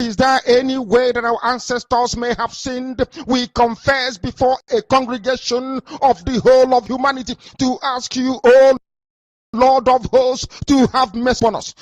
Is there any way that our ancestors may have sinned? We confess before a congregation of the whole of humanity to ask you, oh Lord of hosts, to have mercy upon us.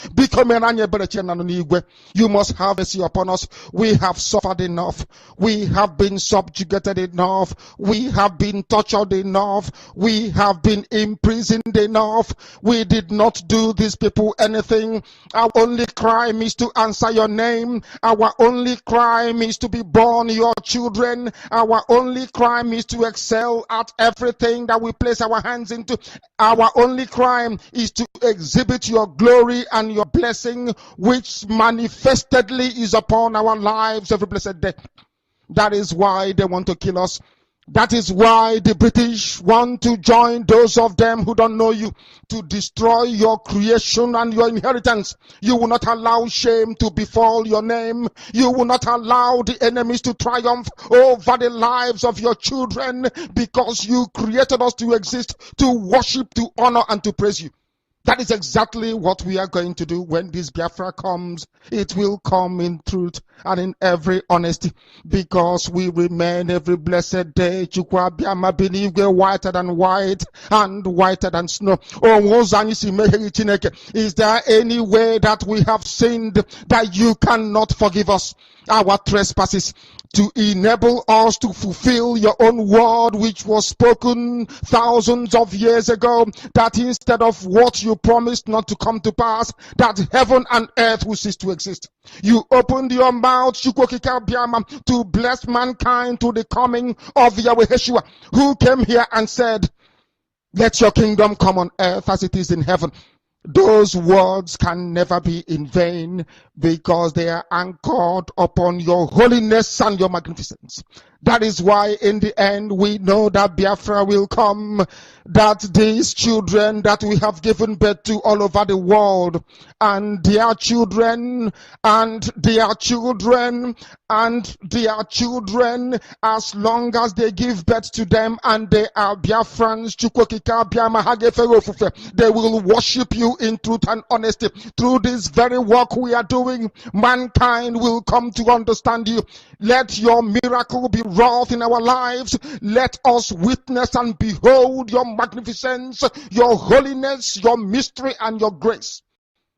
You must have mercy upon us. We have suffered enough. We have been subjugated enough. We have been tortured enough. We have been imprisoned enough. We did not do these people anything. Our only crime is to answer your name. Our only crime is to be born your children. Our only crime is to excel at everything that we place our hands into. Our only crime is to exhibit your glory and your blessing, which manifestedly is upon our lives every blessed day. That is why they want to kill us. That is why the British want to join those of them who don't know you to destroy your creation and your inheritance. You will not allow shame to befall your name. You will not allow the enemies to triumph over the lives of your children, because you created us to exist, to worship, to honor, and to praise you. That is exactly what we are going to do when this Biafra comes. It will come in truth and in every honesty, because we remain every blessed day whiter than white and whiter than snow. Is there any way that we have sinned that you cannot forgive us our trespasses, to enable us to fulfill your own word, which was spoken thousands of years ago, that instead of what you promised not to come to pass, that heaven and earth will cease to exist? You opened your mouth to bless mankind to the coming of Yahweh Yeshua, who came here and said, let your kingdom come on earth as it is in heaven. Those words can never be in vain, because they are anchored upon your holiness and your magnificence. That is why in the end we know that Biafra will come, that these children that we have given birth to all over the world, and their children, and their children, and their children, as long as they give birth to them and they are Biafrans, they will worship you in truth and honesty. Through this very work we are doing, mankind will come to understand you. Let your miracle be wrought in our lives. Let us witness and behold your magnificence, your holiness, your mystery, and your grace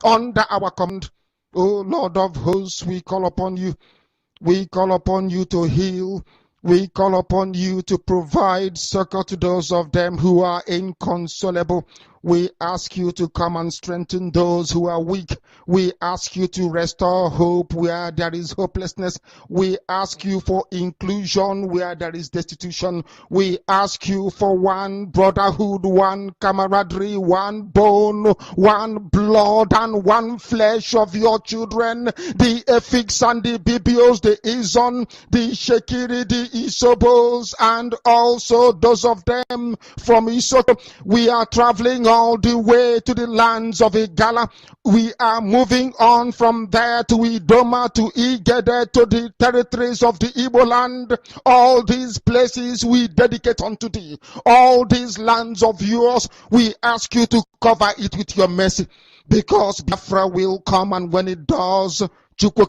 under our command. O Lord of hosts, we call upon you. We call upon you to heal. We call upon you to provide succor to those of them who are inconsolable. We ask you to come and strengthen those who are weak. We ask you to restore hope where there is hopelessness. We ask you for inclusion where there is destitution. We ask you for one brotherhood, one camaraderie, one bone, one blood, and one flesh of your children. The Efiks and the Bibios, the Izon, the Shekiri, the Isobos, and also those of them from Isoko. We are traveling all the way to the lands of Igala. We are moving on from there to Idoma, to Igede, to the territories of the Igbo land. All these places we dedicate unto thee. All these lands of yours, we ask you to cover it with your mercy, because Biafra will come, and when it does, we will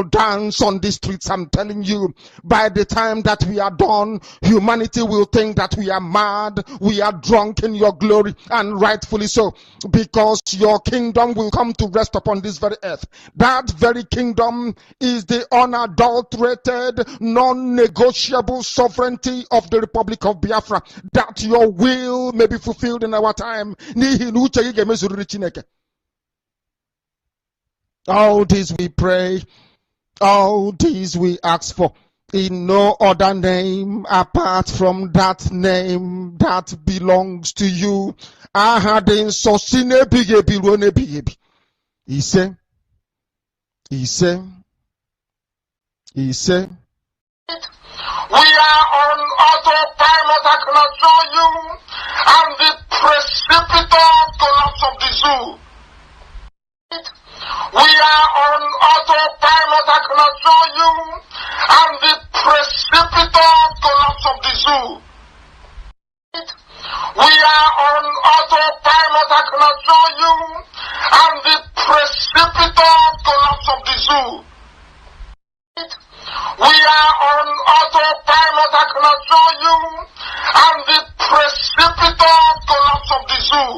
dance on the streets. I'm telling you, by the time that we are done, humanity will think that we are mad, we are drunk in your glory, and rightfully so, because your kingdom will come to rest upon this very earth. That very kingdom is the unadulterated, non-negotiable sovereignty of the Republic of Biafra, that your will may be fulfilled in our time. All this we pray, all this we ask for, in no other name apart from that name that belongs to you. Ahadin sosine bigebi rone bigebi. He said. We are on autopilot, I can assure you, and the precipitous collapse of the zoo. We are on autopilot, I can assure you, and the precipitous collapse of the zoo. We are on autopilot, I can assure you, and the precipitous zoo. We are on autopilot, I can assure you, and the precipitous collapse of the zoo.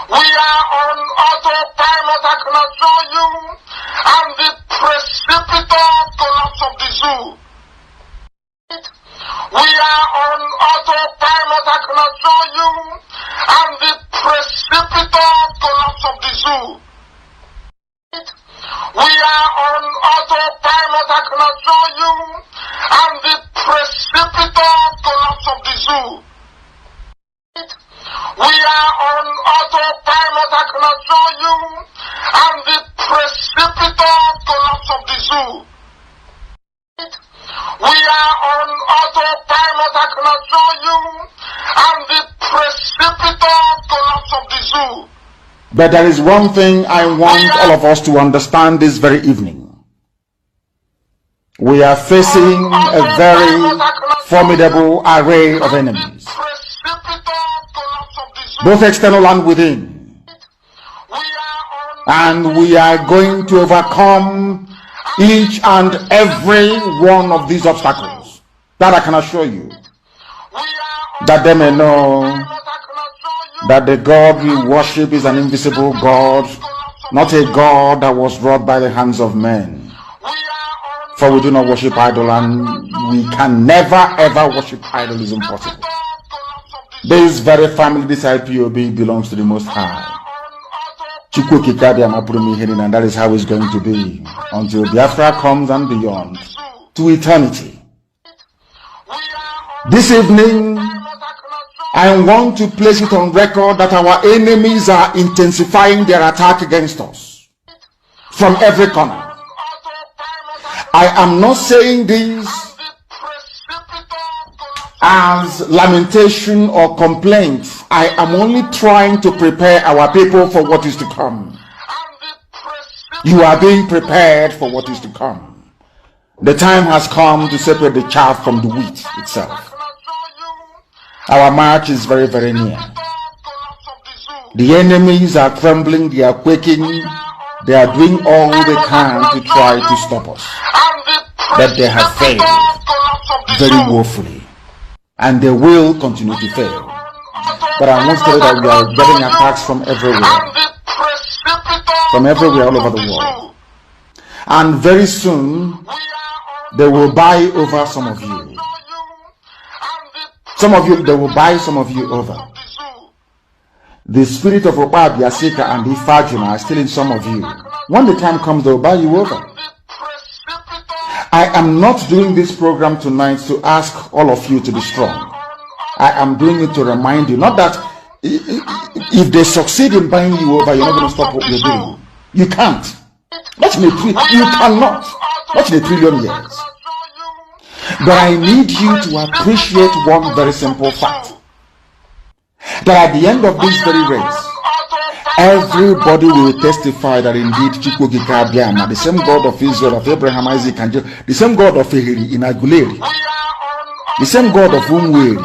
We are on autopilot, I can assure you, and the precipitous collapse of the zoo. We are on autopilot, I can assure you, and the precipitous collapse of the zoo. We are on autopilot, I can assure you, and the precipitous collapse of the zoo. We are on autopilot, I can assure you, and the precipitous collapse of the zoo. We are on autopilot, I can assure you, and the precipitous collapse of the zoo. But there is one thing I want all of us to understand this very evening. We are facing a very formidable array of enemies, both external and within. And we are going to overcome each and every one of these obstacles. That I can assure you. That they may know that the God we worship is an invisible God, not a God that was wrought by the hands of men. For we do not worship idol, and we can never ever worship idol. Is impossible. This very family, this IPOB, belongs to the Most High. And that is how it's going to be until Biafra comes and beyond, to eternity. This evening, I want to place it on record that our enemies are intensifying their attack against us from every corner. I am not saying this as lamentation or complaint. I am only trying to prepare our people for what is to come. You are being prepared for what is to come. The time has come to separate the chaff from the wheat itself. Our march is very, very near. The enemies are trembling, they are quaking, they are doing all they can to try to stop us. But they have failed very woefully, and they will continue to fail. But I want to tell you that we are getting attacks from everywhere all over the world. And very soon, they will buy over some of you. They will buy some of you over. The spirit of Ekpa, Biasika, and Ifajuna are still in some of you. When the time comes, they will buy you over. I am not doing this program tonight to ask all of you to be strong. I am doing it to remind you, not that if they succeed in buying you over, you're not going to stop what you're doing. You can't. Not in a trillion. You cannot. Not in a trillion years. But I need you to appreciate one very simple fact. That at the end of this very race, everybody will testify that indeed Chukwukika Abiyama, the same God of Israel, of Abraham, Isaac, and Jacob, the same God of Ehiri in Aguleri, the same God of Umweri,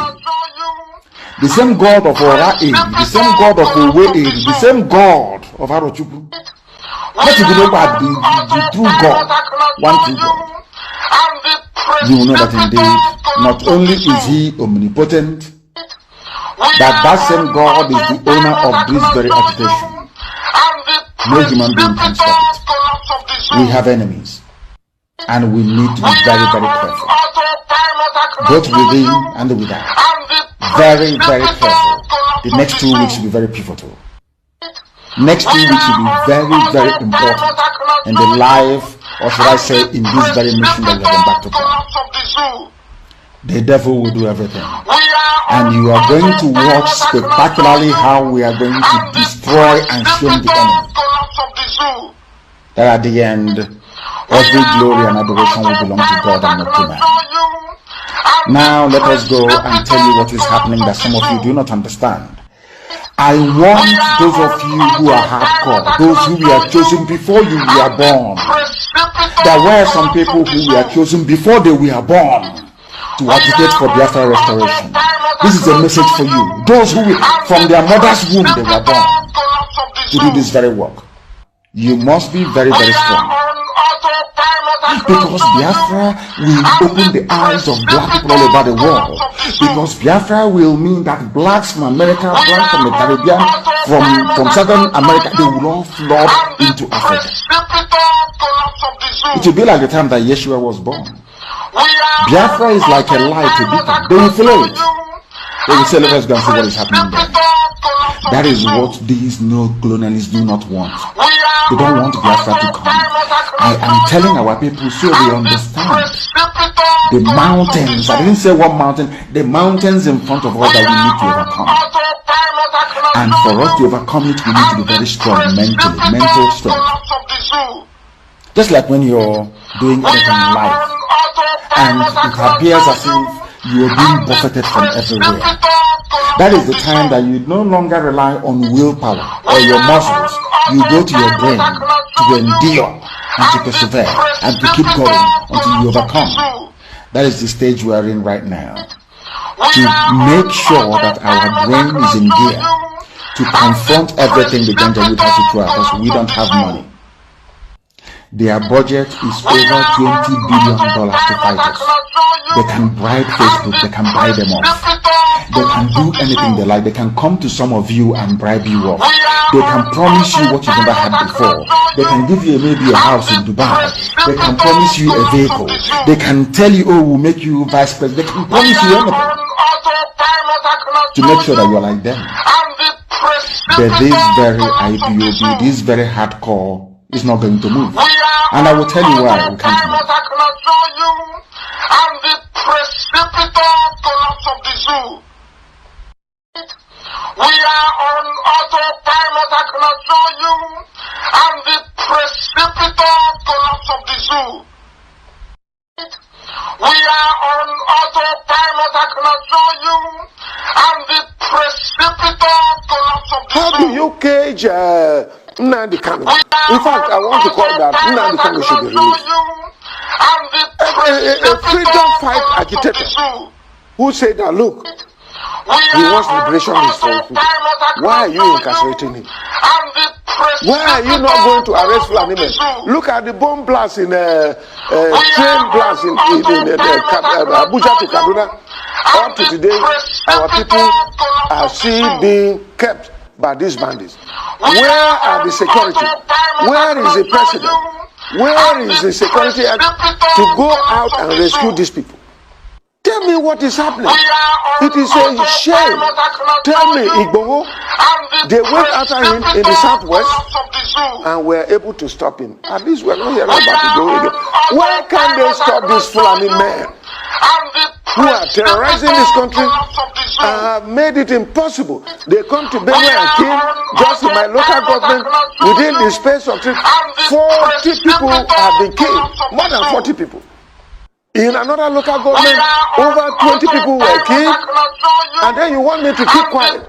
the same God of Orae, the same God of Owe, the same God of Arochukwu. Let you know about the true God, one true God. You will know that indeed, not only is He omnipotent, that that same God is the owner of this very agitation. No human being can stop it. We have enemies, and we need to be very, very careful, both within and without. Very, very careful. The next 2 weeks will be very pivotal. Next 2 weeks will be very, very important in the life, or should I say, in this very mission that we have embarked upon. The devil will do everything. And you are going to watch spectacularly how we are going to destroy and shame the enemy. That at the end, every glory and adoration will belong to God and not to man. Now let us go and tell you what is happening that some of you do not understand. I want those of you who are hardcore, those who were chosen before you were born. There were some people who were chosen before they were born to agitate for Biafra restoration. This is a message for you. Those who from their mother's womb they were born to do this very work. You must be very, very strong. Because Biafra will open the eyes of black people all over the world. Because Biafra will mean that blacks from America, blacks from the Caribbean, from Southern America, they will all flood into Africa. It will be like the time that Yeshua was born. Biafra is like a light, a beacon. They will follow it. They will say, let us go and see what is happening there. That is what these neo-colonialists do not want. They don't want Biafra to come. I am telling our people so they understand. The mountains, I didn't say one mountain, the mountains in front of us that we need to overcome. And for us to overcome it, we need to be very strong mentally, mental strength. Just like when you're doing anything in life, and it appears as if you're being buffeted from everywhere. That is the time that you no longer rely on willpower or your muscles. You go to your brain to endure and to persevere and to keep going until you overcome. That is the stage we are in right now. To make sure that our brain is in gear to confront everything the Janjaweed has to throw at us. We don't have money. Their budget is over $20 billion to fight us. They can bribe Facebook, they can buy them off. They can do anything they like. They can come to some of you and bribe you off. They can promise you what you've never had before. They can give you maybe a house in Dubai. They can promise you a vehicle. They can tell you, oh, we'll make you vice president. They can promise you anything to make sure that you're like them. But this very IPOB, this very hardcore is not going to move. And I will tell you why we can't move. And the precipitous collapse of the zoo. We are on autopilot, I cannot show you. And the precipitous collapse of the zoo. We are on autopilot, I cannot show you. And the precipitous collapse of the zoo. How do you cage Nnamdi Kanu? In fact, I want to call that Nnamdi Kanu should be released. A freedom fight agitator who said that, look, he wants liberation of his people. Why are you incarcerating him? Why are you not going to arrest Fulani men? Look at the bomb blast in train blast in Abuja to Kaduna. Up to today, our people are still being kept by these bandits. Where are the security? Where is the president? Where is the security to go out and rescue these people? Tell me what is happening. It is a shame. Tell me, Igboho, they went after him in the southwest and were able to stop him. At least we're not hearing about Igboho again. Why can't they stop these Fulani men who are terrorizing this country and have made it impossible? They come to Benue and kill, just in my local government, within the space of 40 people have been killed, more than 40 people. In another local government, over 20 people were killed, and then you want me to keep quiet.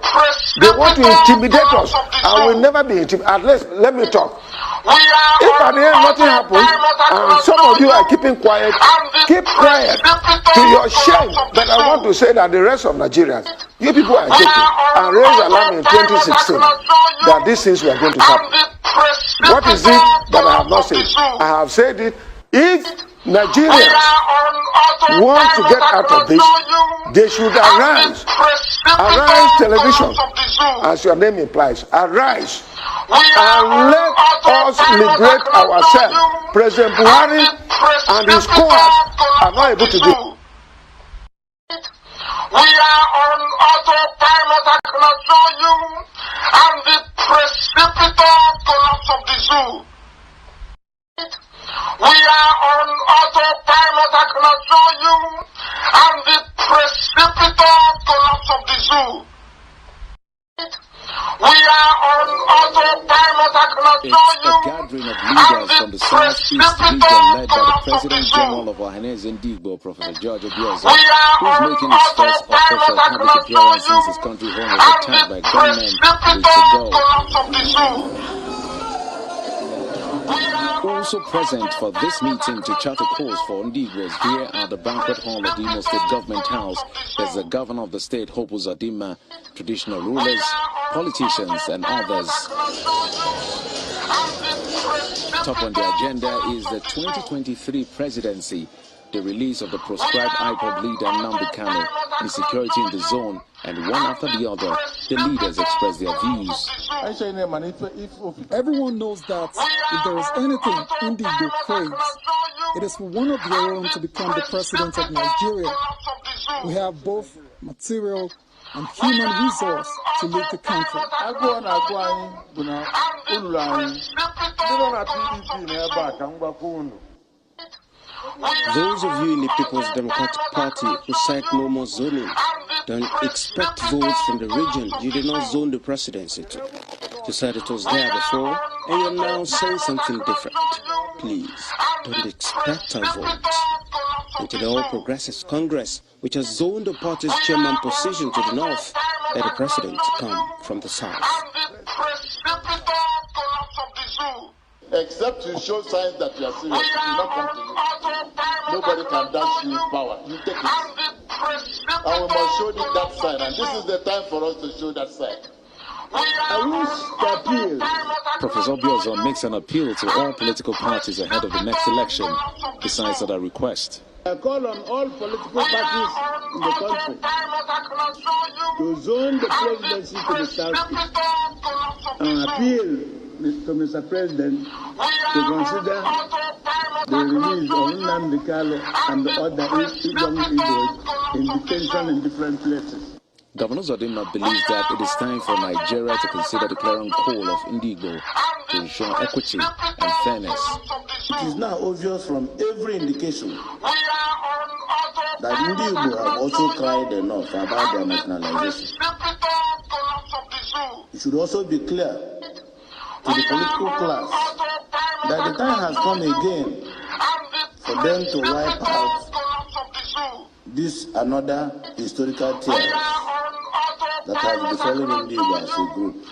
They want to intimidate us. I will never be intimidated. At least, let me talk. If at the end nothing happens, and some of you are keeping quiet, keep quiet to your shame. But I want to say that the rest of Nigerians, you people are taking and raised alarm in 2016 that these things were going to happen. What is it that I have not said? I have said it. If Nigerians want to get out of this, they should arise. Arise television, as your name implies. Arise. And let us liberate ourselves. President Buhari and his cohorts are not able to do it. We are on autopilot, I cannot show you. And the precipitous collapse of the zoo. We are on autopilot, I cannot show you. And the precipitous collapse of the zoo. We are on autopilot, I cannot show you. It's a gathering of leaders from the Southeast region led by the President General of Ohanes Ndigbo, Professor George Obiozor, who is making his first official public appearance since his country home was attacked by gunmen weeks ago. Also present for this meeting to chart a course for Ndigbo's here at the banquet hall of the Imo State Government House. There's the governor of the state, Hope Uzodimma, traditional rulers, politicians, and others. Top on the agenda is the 2023 presidency, the release of the proscribed IPOB leader Nnamdi Kanu, insecurity in the zone, and one after the other, the leaders express their views. Everyone knows that if there is anything Indigo craves, it is for one of their own to become the president of Nigeria. We have both material and human resource to lead the country. Those of you in the People's Democratic Party who cite no more zoning, don't expect votes from the region you did not zone the presidency to. You said it was there before, and you're now saying something different. Please, don't expect our votes. And to the All Progressives Congress, which has zoned the party's chairman position to the north, let the president come from the south. Except you show signs that you are serious, it will not come to you. Nobody can dash you power. You take it. And we must show you that sign. And this is the time for us to show that sign. I wish to appeal. Professor Biafra makes an appeal to all political parties ahead of the next election, besides other requests. I call on all political parties in the country to zone the presidency to the southeast and appeal to Mr. President to consider the release of Nnamdi Kanu and the other young Igbos in detention in different places. Governor Zodinma believes that it is time for Nigeria to consider the clarion call of Indigo to ensure equity and fairness. It is now obvious from every indication that Indigo have also cried enough about their nationalization. It should also be clear to the political class that the time has come again for them to wipe out this another historical tears that has befallen Indigo as a group.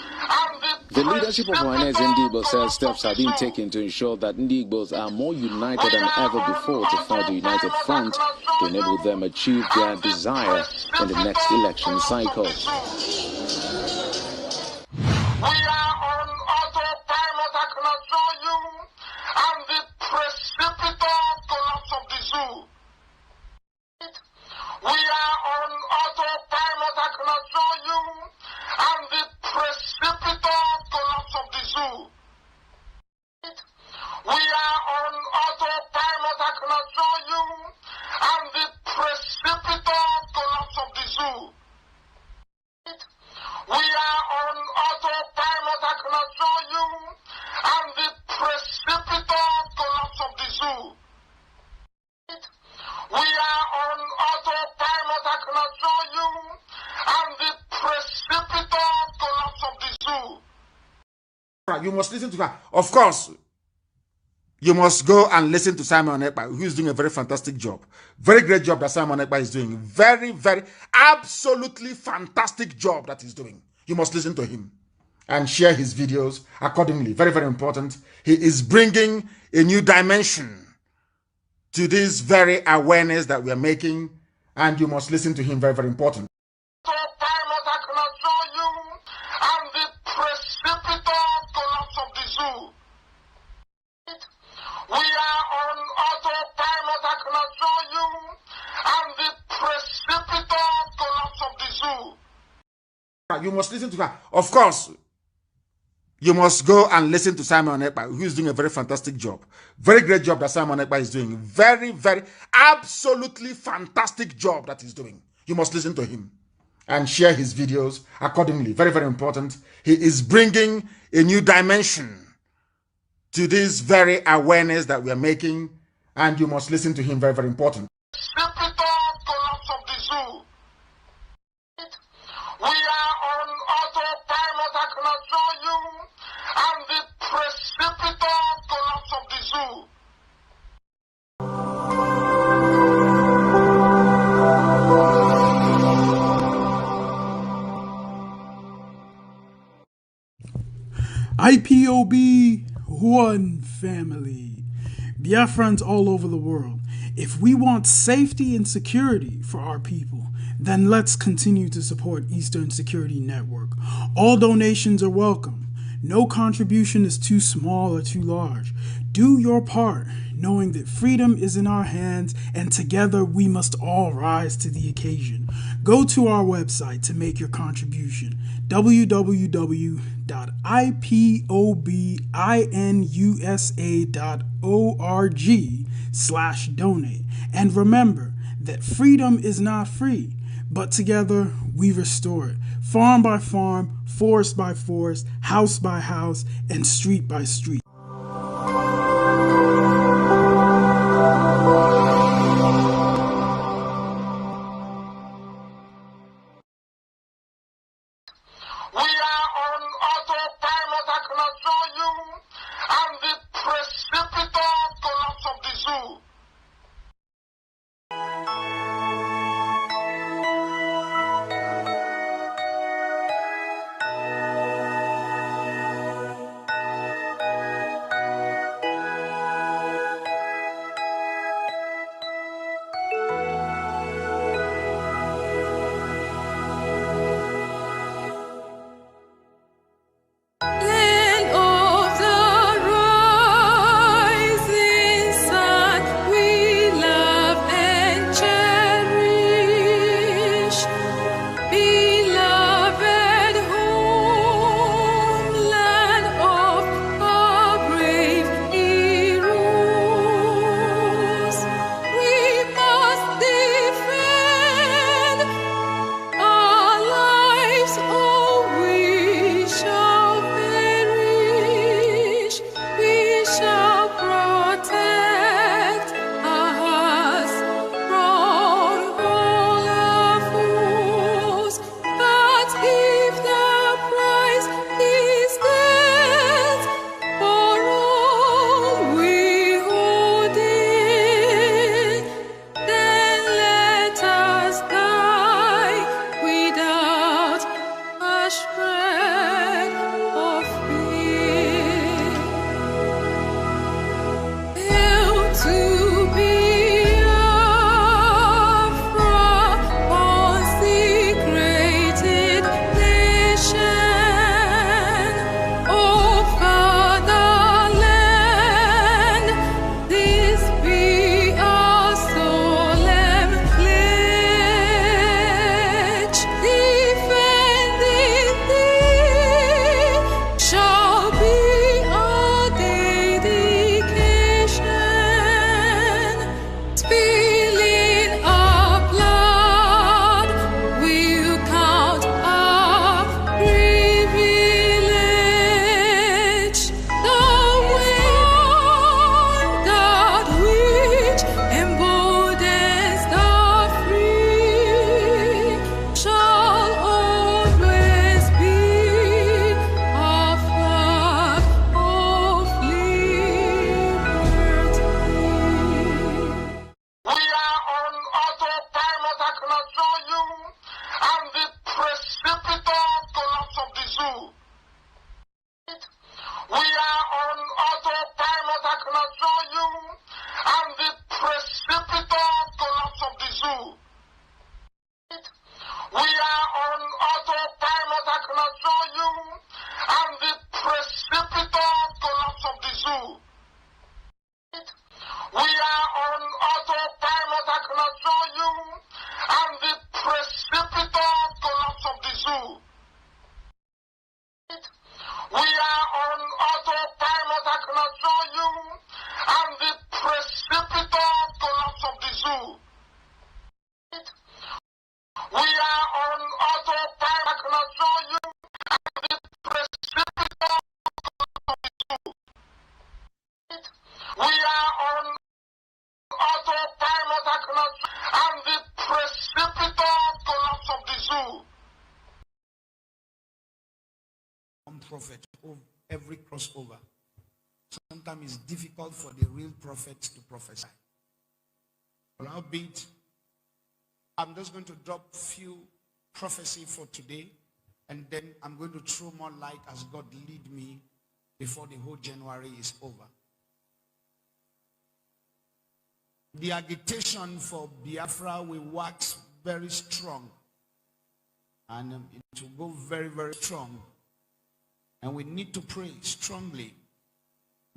The leadership of Ohanaeze Ndigbo says steps have been taken to ensure that Ndigbos are more united than ever before to form a united front to enable them achieve their desire in the next election cycle. You must listen to her. Of course, you must go and listen to Simon Ekpa, who is doing a very fantastic job. Very great job that Simon Ekpa is doing. Very, very, absolutely fantastic job that he's doing. You must listen to him and share his videos accordingly. Very, very important. He is bringing a new dimension to this very awareness that we are making, and you must listen to him. Very, very important. You must listen to her. Of course, you must go and listen to Simon Ekpa, who is doing a very fantastic job. Very great job that Simon Ekpa is doing. Very, very, absolutely fantastic job that he's doing. You must listen to him and share his videos accordingly. Very, very important. He is bringing a new dimension to this very awareness that we are making, and you must listen to him. Very, very important. IPOB, one family. Biafrans all over the world. If we want safety and security for our people, then let's continue to support Eastern Security Network. All donations are welcome. No contribution is too small or too large. Do your part, knowing that freedom is in our hands and together we must all rise to the occasion. Go to our website to make your contribution, www.ipobinUSA.org/donate. And remember that freedom is not free, but together we restore it, farm by farm, forest by forest, house by house, and street by street. We are on autopilot, I can assure you, and the precipitous collapse of the zoo. Prophet of every crossover. Sometimes it's difficult for the real prophets to prophesy. But albeit, I'm just going to drop few prophecy for today, and then I'm going to throw more light as God lead me before the whole January is over. The agitation for Biafra will wax very strong, and it will go very, very strong. And we need to pray strongly,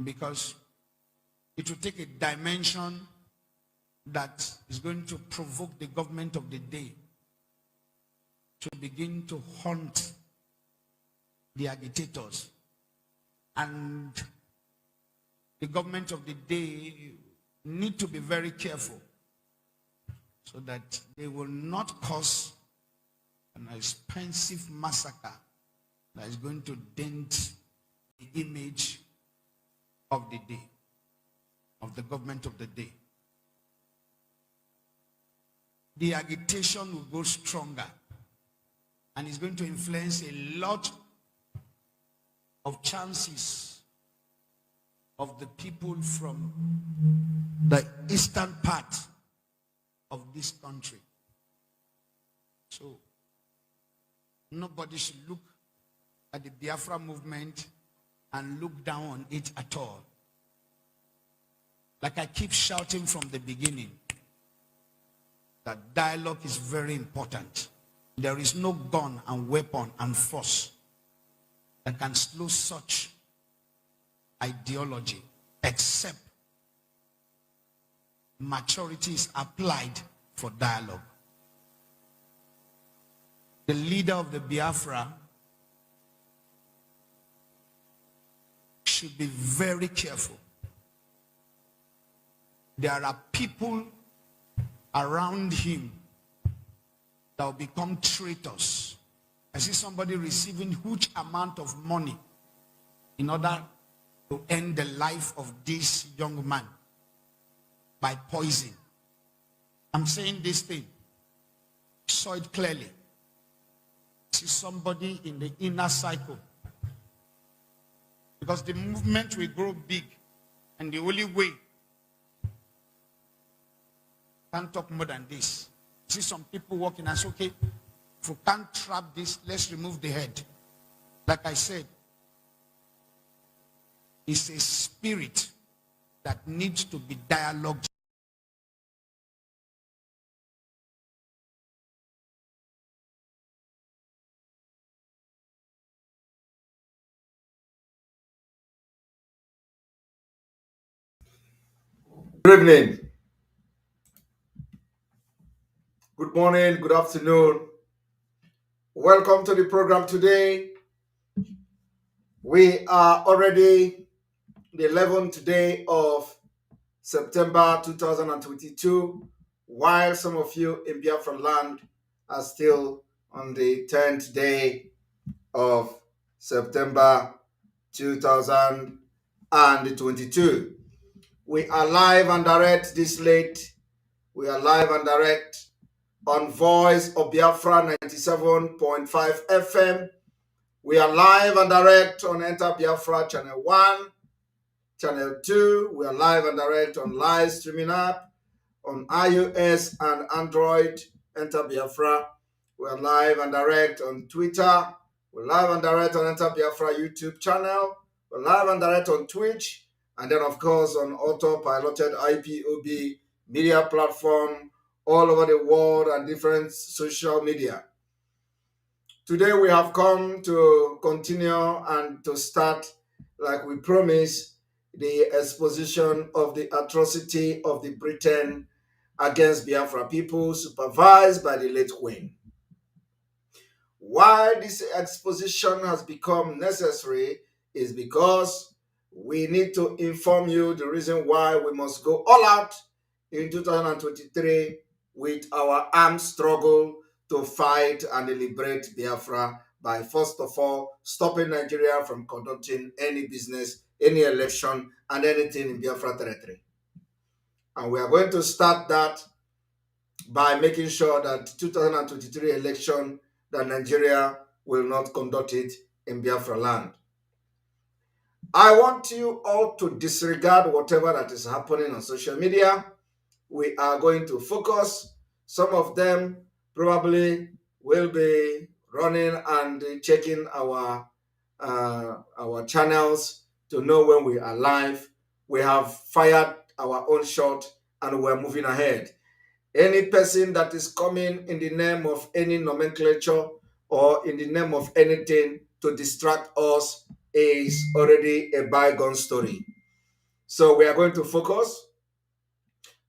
because it will take a dimension that is going to provoke the government of the day to begin to hunt the agitators. And the government of the day need to be very careful so that they will not cause an expensive massacre that is going to dent the image of the day, of the government of the day. The agitation will go stronger and is going to influence a lot of chances of the people from the eastern part of this country. So nobody should look at the Biafra movement and look down on it at all. Like I keep shouting from the beginning, that dialogue is very important. There is no gun and weapon and force that can slow such ideology except maturity is applied for dialogue. The leader of the Biafra should be very careful. There are people around him that will become traitors. I see somebody receiving huge amount of money in order to end the life of this young man by poison. I'm saying this thing, saw it clearly. See somebody in the inner cycle. Because the movement will grow big, and the only way, can't talk more than this. See some people walking and say, okay, if we can't trap this, let's remove the head. Like I said, it's a spirit that needs to be dialogued. Good evening. Good morning, good afternoon. Welcome to the program today. We are already the 11th day of September 2022, while some of you in Biafra land are still on the 10th day of September 2022. We are live and direct this late. We are live and direct on Voice of Biafra 97.5 FM. We are live and direct on Enter Biafra Channel 1, Channel 2. We are live and direct on live streaming app on iOS and Android, Enter Biafra. We are live and direct on Twitter. We're live and direct on Enter Biafra YouTube channel. We're live and direct on Twitch. And then, of course, on auto-piloted IPOB media platform all over the world and different social media. Today we have come to continue and to start, like we promised, the exposition of the atrocity of the Britain against Biafra people, supervised by the late Queen. Why this exposition has become necessary is because we need to inform you the reason why we must go all out in 2023 with our armed struggle to fight and liberate Biafra by, first of all, stopping Nigeria from conducting any business, any election, and anything in Biafra territory. And we are going to start that by making sure that 2023 election, that Nigeria will not conduct it in Biafra land. I want you all to disregard whatever that is happening on social media. We are going to focus. Some of them probably will be running and checking our channels to know when we are live. We have fired our own shot and we're moving ahead. Any person that is coming in the name of any nomenclature or in the name of anything to distract us is already a bygone story. So we are going to focus.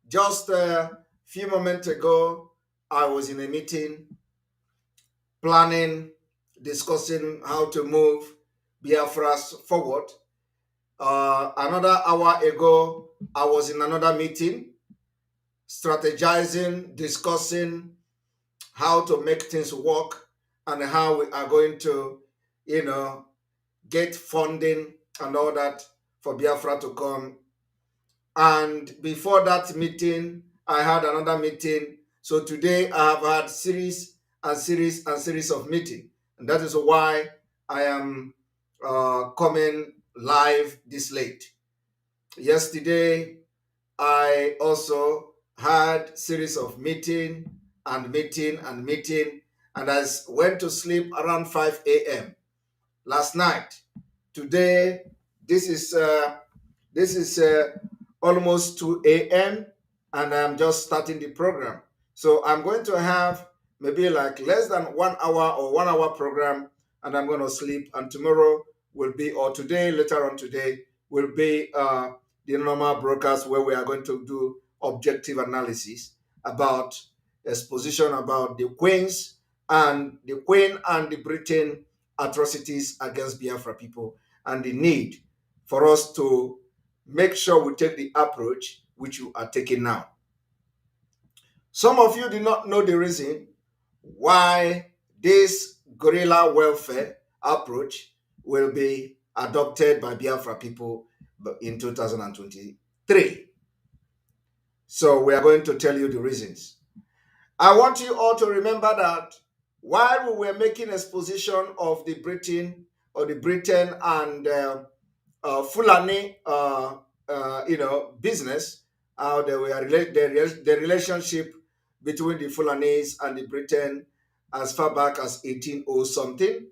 Just a few moments ago, I was in a meeting planning, discussing how to move Biafra forward. Another hour ago, I was in another meeting, strategizing, discussing how to make things work and how we are going to, get funding and all that for Biafra to come. And before that meeting, I had another meeting. So today I have had series of meetings. And that is why I am coming live this late. Yesterday, I also had series of meeting, and I went to sleep around 5 a.m. last night. Today, this is almost 2 a.m. and I'm just starting the program. So I'm going to have maybe like less than 1 hour or 1 hour program, and I'm going to sleep. And tomorrow will be, or today, later on today, will be the normal broadcast where we are going to do objective analysis about exposition about the Queen and the Britain atrocities against Biafra people, and the need for us to make sure we take the approach which you are taking now. Some of you do not know the reason why this guerrilla welfare approach will be adopted by Biafra people in 2023. So we are going to tell you the reasons. I want you all to remember that while we were making exposition of the Britain and Fulani, business, how they were the relationship between the Fulanis and the Britain as far back as 1800 something,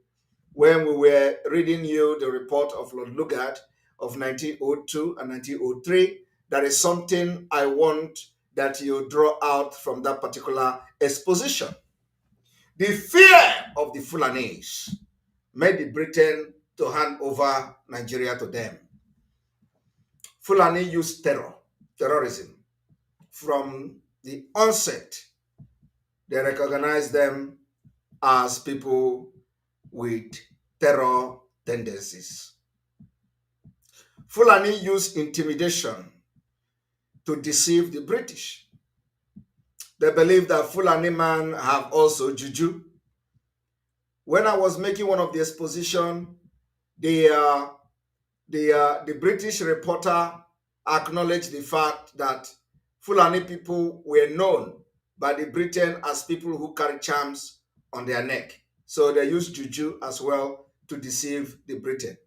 when we were reading you the report of Lord Lugard of 1902 and 1903. There is something I want that you draw out from that particular exposition. The fear of the Fulanis made the Britain to hand over Nigeria to them. Fulani used terrorism. From the onset, they recognized them as people with terror tendencies. Fulani used intimidation to deceive the British. They believe that Fulani man have also juju. When I was making one of the exposition, the British reporter acknowledged the fact that Fulani people were known by the Britain as people who carry charms on their neck. So they used juju as well to deceive the Britain.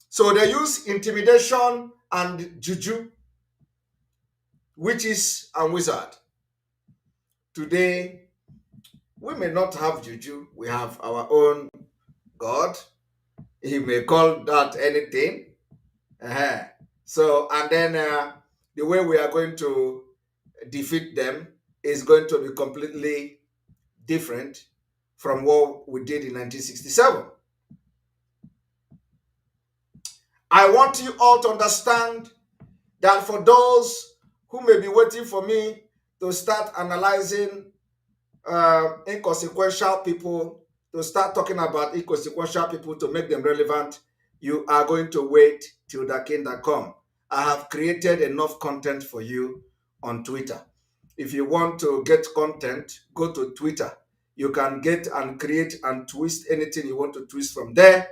So they use intimidation and juju, witches and wizard. Today, we may not have juju. We have our own God. He may call that anything. So, and then the way we are going to defeat them is going to be completely different from what we did in 1967. I want you all to understand that for those who may be waiting for me to start analyzing inconsequential people, to start talking about inconsequential people to make them relevant, you are going to wait till the kingdom come. I have created enough content for you on Twitter. If you want to get content, go to Twitter. You can get and create and twist anything you want to twist from there.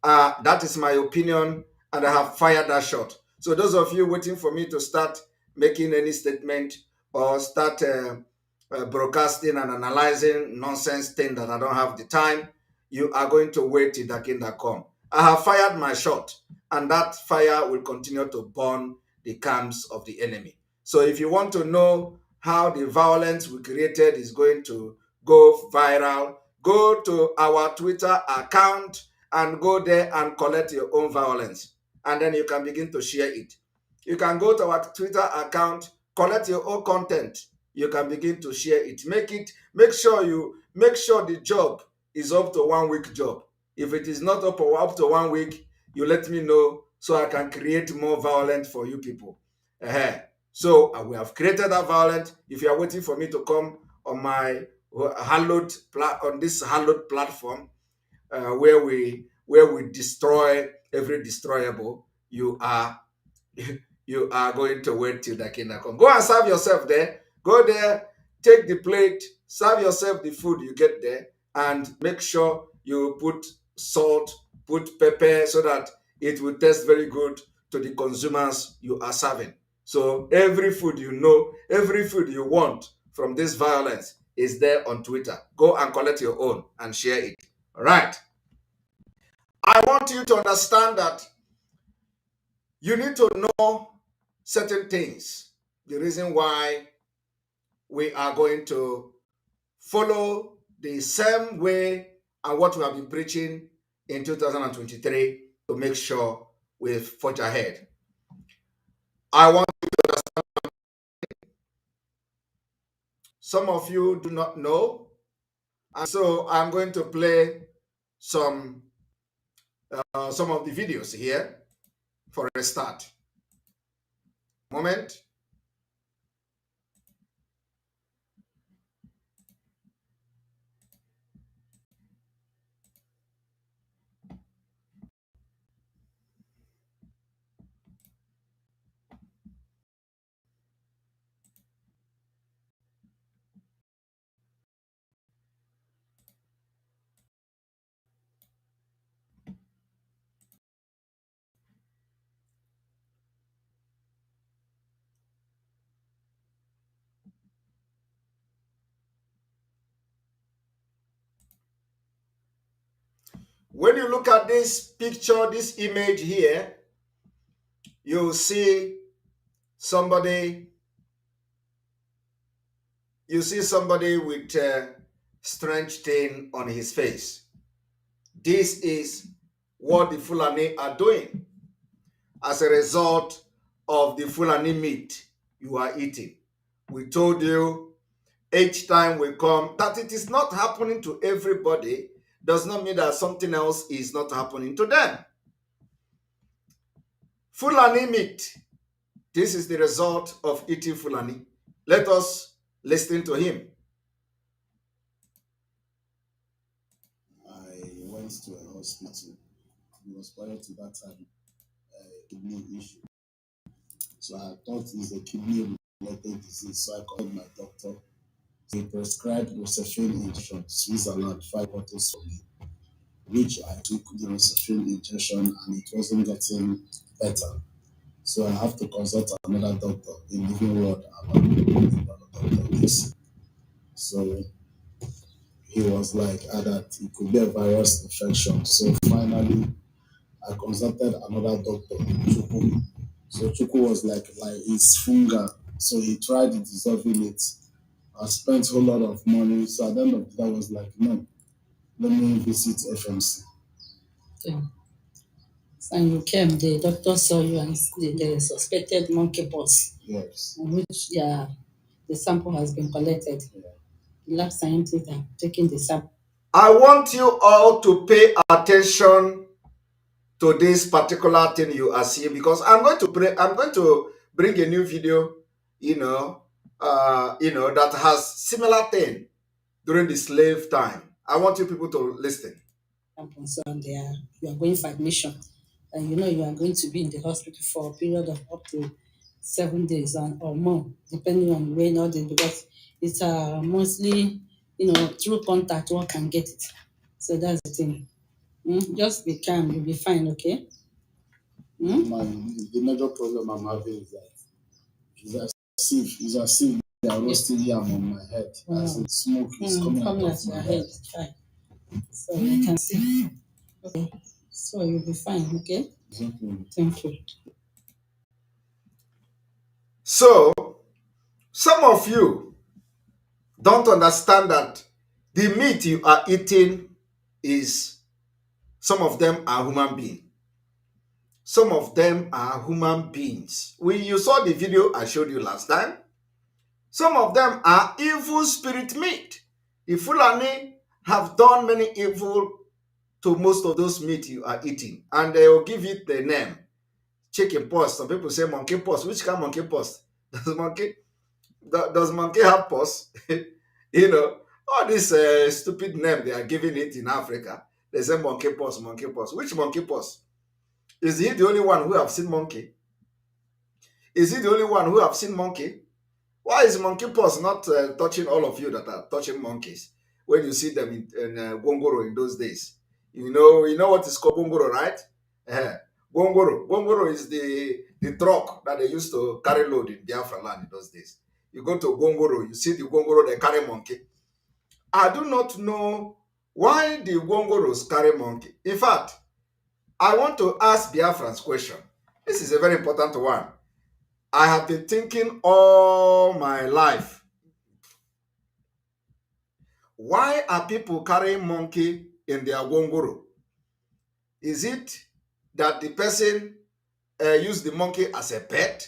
That is my opinion, and I have fired that shot. So those of you waiting for me to start making any statement or start broadcasting and analyzing nonsense thing that I don't have the time, you are going to wait till the kingdom come. I have fired my shot, and that fire will continue to burn the camps of the enemy. So if you want to know how the violence we created is going to go viral, go to our Twitter account and go there and collect your own violence. And then you can begin to share it. You can go to our Twitter account, collect your own content. You can begin to share it. Make sure the job is up to 1 week job. If it is not up to 1 week, you let me know so I can create more violence for you people. So we have created that violence. If you are waiting for me to come on my this hallowed platform, where we destroy every destroyable, you are you are going to wait till the kingdom come. Go and serve yourself there. Go there, take the plate, serve yourself the food you get there, and make sure you put salt, put pepper, so that it will taste very good to the consumers you are serving. So every food you know, every food you want from this violence is there on Twitter. Go and collect your own and share it. All right. I want you to understand that you need to know certain things. The reason why we are going to follow the same way and what we have been preaching in 2023 to make sure we forge ahead. I want you to understand. Some of you do not know, and so I'm going to play some of the videos here for a start. Moment. When you look at this picture, this image here, you see somebody with a strange stain on his face. This is what the Fulani are doing as a result of the Fulani meat you are eating. We told you each time we come that it is not happening to everybody does not mean that something else is not happening to them. Fulani meat. This is the result of eating Fulani. Let us listen to him. I went to a hospital. It was prior to that time a kidney issue. So I thought it's a kidney-related disease. So I called my doctor. He prescribed Rocephin injection, Switzerland, 5 bottles for me, which I took the Rocephin injection and it wasn't getting better. So I have to consult another doctor in Living Ward about Dr. This. So he was like, that it could be a virus infection. So finally, I consulted another doctor, Chuku. So Chuku was like it's fungal. So he tried dissolving it. I spent a whole lot of money. So at the end of that, I was like, no, let me visit FMC. Okay. And you came, the doctor saw you and they suspected monkeypox. Yes. Which the sample has been collected. Yeah. The lab scientists are taking the sample. I want you all to pay attention to this particular thing you are seeing, because I'm going to bring a new video, that has similar thing during the slave time. I want you people to listen. So you are going for admission, and you are going to be in the hospital for a period of up to 7 days or more, depending on when all this, because it's mostly through contact one can get it. So that's the thing. Just be calm, you'll be fine, okay? The major problem I'm having is that it's as if they are roasting yam on my head. As in smoke is coming out of my head. So you can see. Okay. So you'll be fine, okay? Thank you. So, some of you don't understand that the meat you are eating some of them are human beings. Some of them are human beings. You saw the video I showed you last time. Some of them are evil spirit meat. The Fulani have done many evil to most of those meat you are eating, and they will give it the name chicken pox. Some people say monkey pox. Which kind of monkey pox? Does monkey have pox? You know, all this stupid name they are giving it in Africa. They say monkey pox, monkey pox. Which monkey pox? Is he the only one who have seen monkey? Is he the only one who have seen monkey? Why is monkeypox not touching all of you that are touching monkeys when you see them in Gongoro in those days? You know what is called Gongoro, right? Gongoro is the truck that they used to carry load in Biafra land in those days. You go to Gongoro, you see the Gongoro, they carry monkey. I do not know why the Gongoros carry monkey. In fact, I want to ask Biafrans question. This is a very important one. I have been thinking all my life. Why are people carrying monkey in their gongoro? Is it that the person used the monkey as a pet?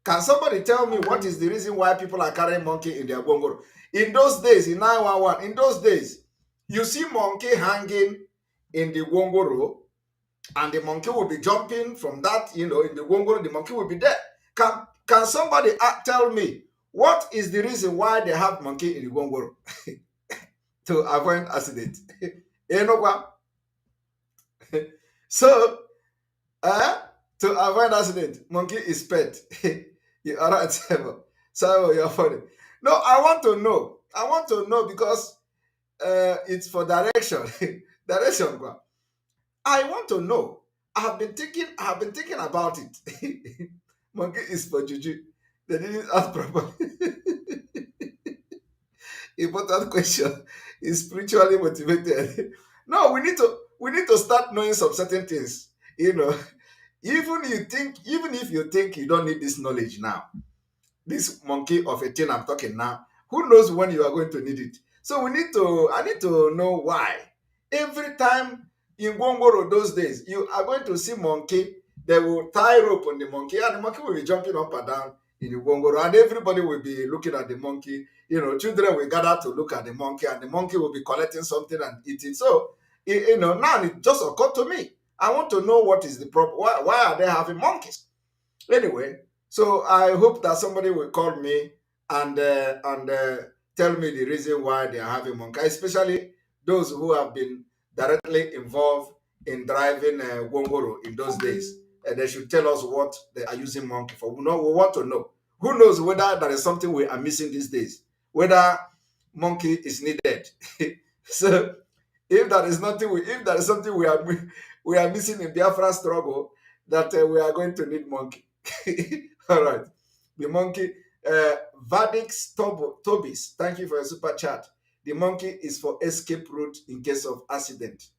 Can somebody tell me what is the reason why people are carrying monkey in their gongoro? In those days, in 911, in those days, you see monkey hanging in the gongoro, and the monkey will be jumping from that, in the gongoro, the monkey will be there. Can somebody tell me what is the reason why they have monkey in the gongoro? To avoid accident. So, to avoid accident, monkey is pet. You are right, so you're funny. No, I want to know. I want to know because it's for direction. Direction. I want to know. I have been thinking about it. Monkey is for juju. They didn't ask properly. Important question. Is spiritually motivated. No, we need to start knowing some certain things. Even if you think you don't need this knowledge now, this monkey of a thing I'm talking now, who knows when you are going to need it? So I need to know why. Every time in Gongoro those days, you are going to see monkey. They will tie rope on the monkey, and the monkey will be jumping up and down in the Gongoro, and everybody will be looking at the monkey. Children will gather to look at the monkey, and the monkey will be collecting something and eating. So, now it just occurred to me. I want to know what is the problem. Why are they having monkeys? Anyway, so I hope that somebody will call me and tell me the reason why they are having monkey, especially those who have been directly involved in driving Gongoro in those days. They should tell us what they are using monkey for. We want to know. Who knows whether there is something we are missing these days? Whether monkey is needed. So if there is something we are missing in Biafra struggle, that we are going to need monkey. All right. The monkey, Vadix Tobis, thank you for your super chat. The monkey is for escape route in case of accident.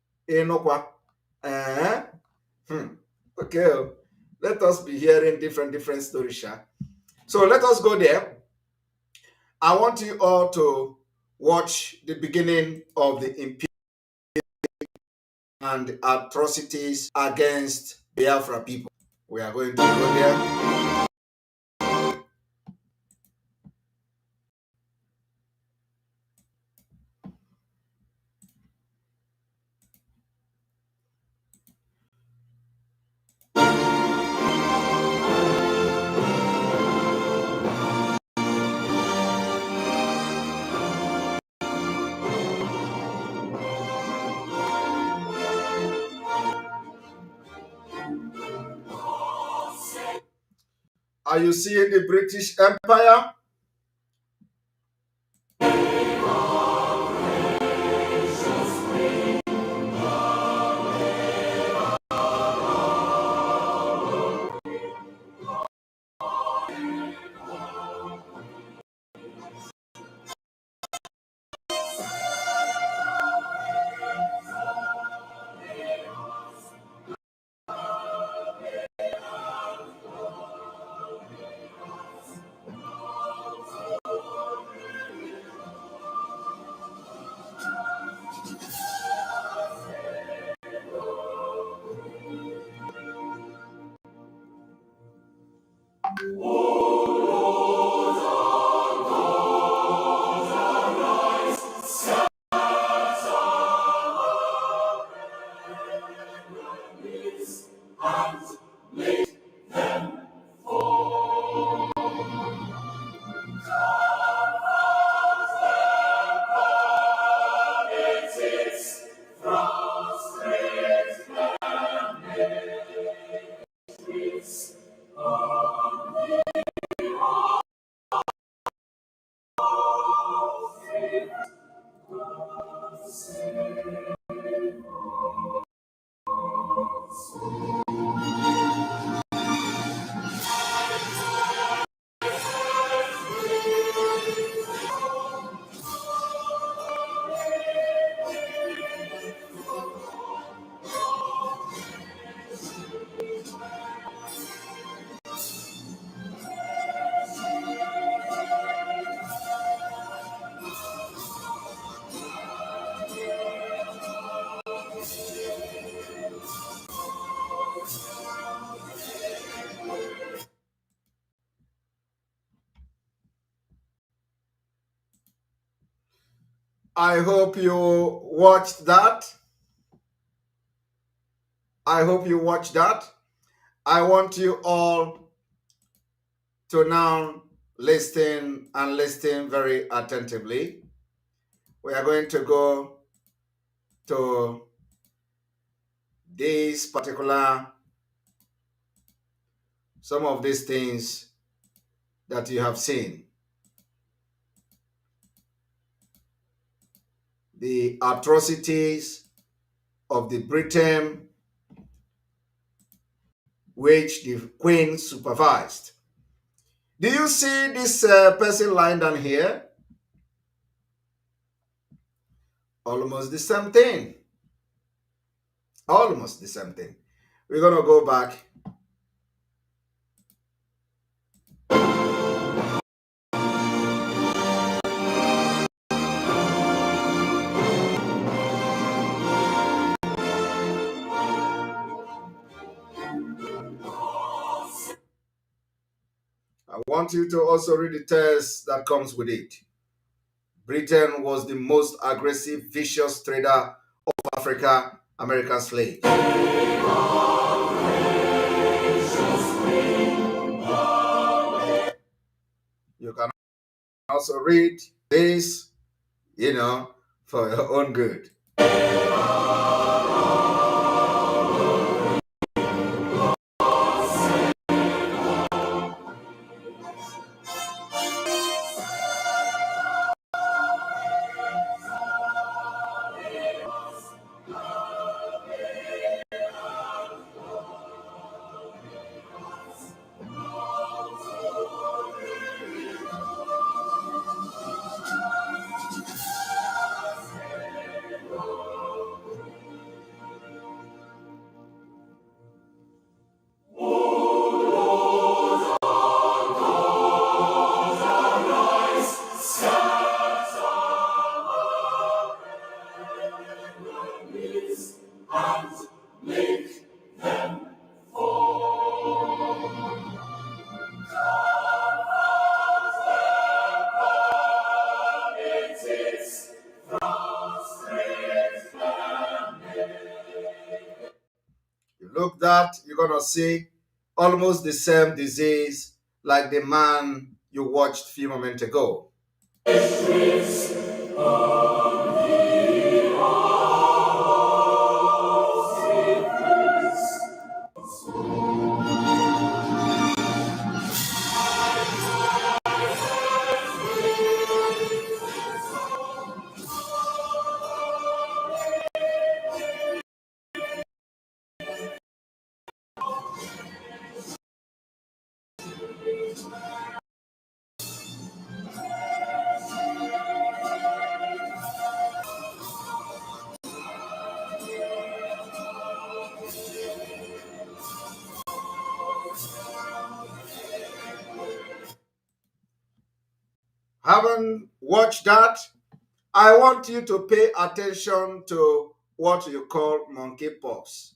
Okay. Let us be hearing different stories, Sha. So let us go there. I want you all to watch the beginning of the imperial and atrocities against Biafra people. We are going to go there. Are you seeing the British Empire? I hope you watched that. I hope you watched that. I want you all to now listen and listen very attentively. We are going to go to this particular, some of these things that you have seen. The atrocities of the Britain which the Queen supervised. Do you see this person lying down here? Almost the same thing. Almost the same thing. We're going to go back. I want you to also read the text that comes with it. Britain was the most aggressive, vicious trader of Africa, American slaves. You can also read this, for your own good. Look that, you're going to see almost the same disease like the man you watched a few moments ago. Haven't watched that? I want you to pay attention to what you call monkeypox.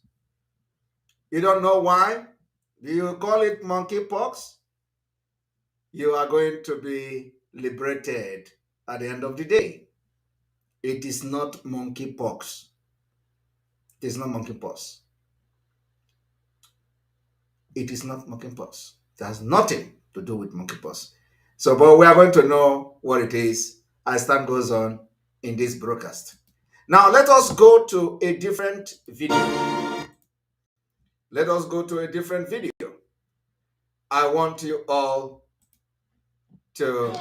You don't know why? Do you call it monkeypox? You are going to be liberated at the end of the day. It is not monkeypox. It is not monkeypox. It is not monkeypox. It has nothing to do with monkeypox. So, but we are going to know what it is as time goes on in this broadcast. Now, let us go to a different video. Let us go to a different video. I want you all to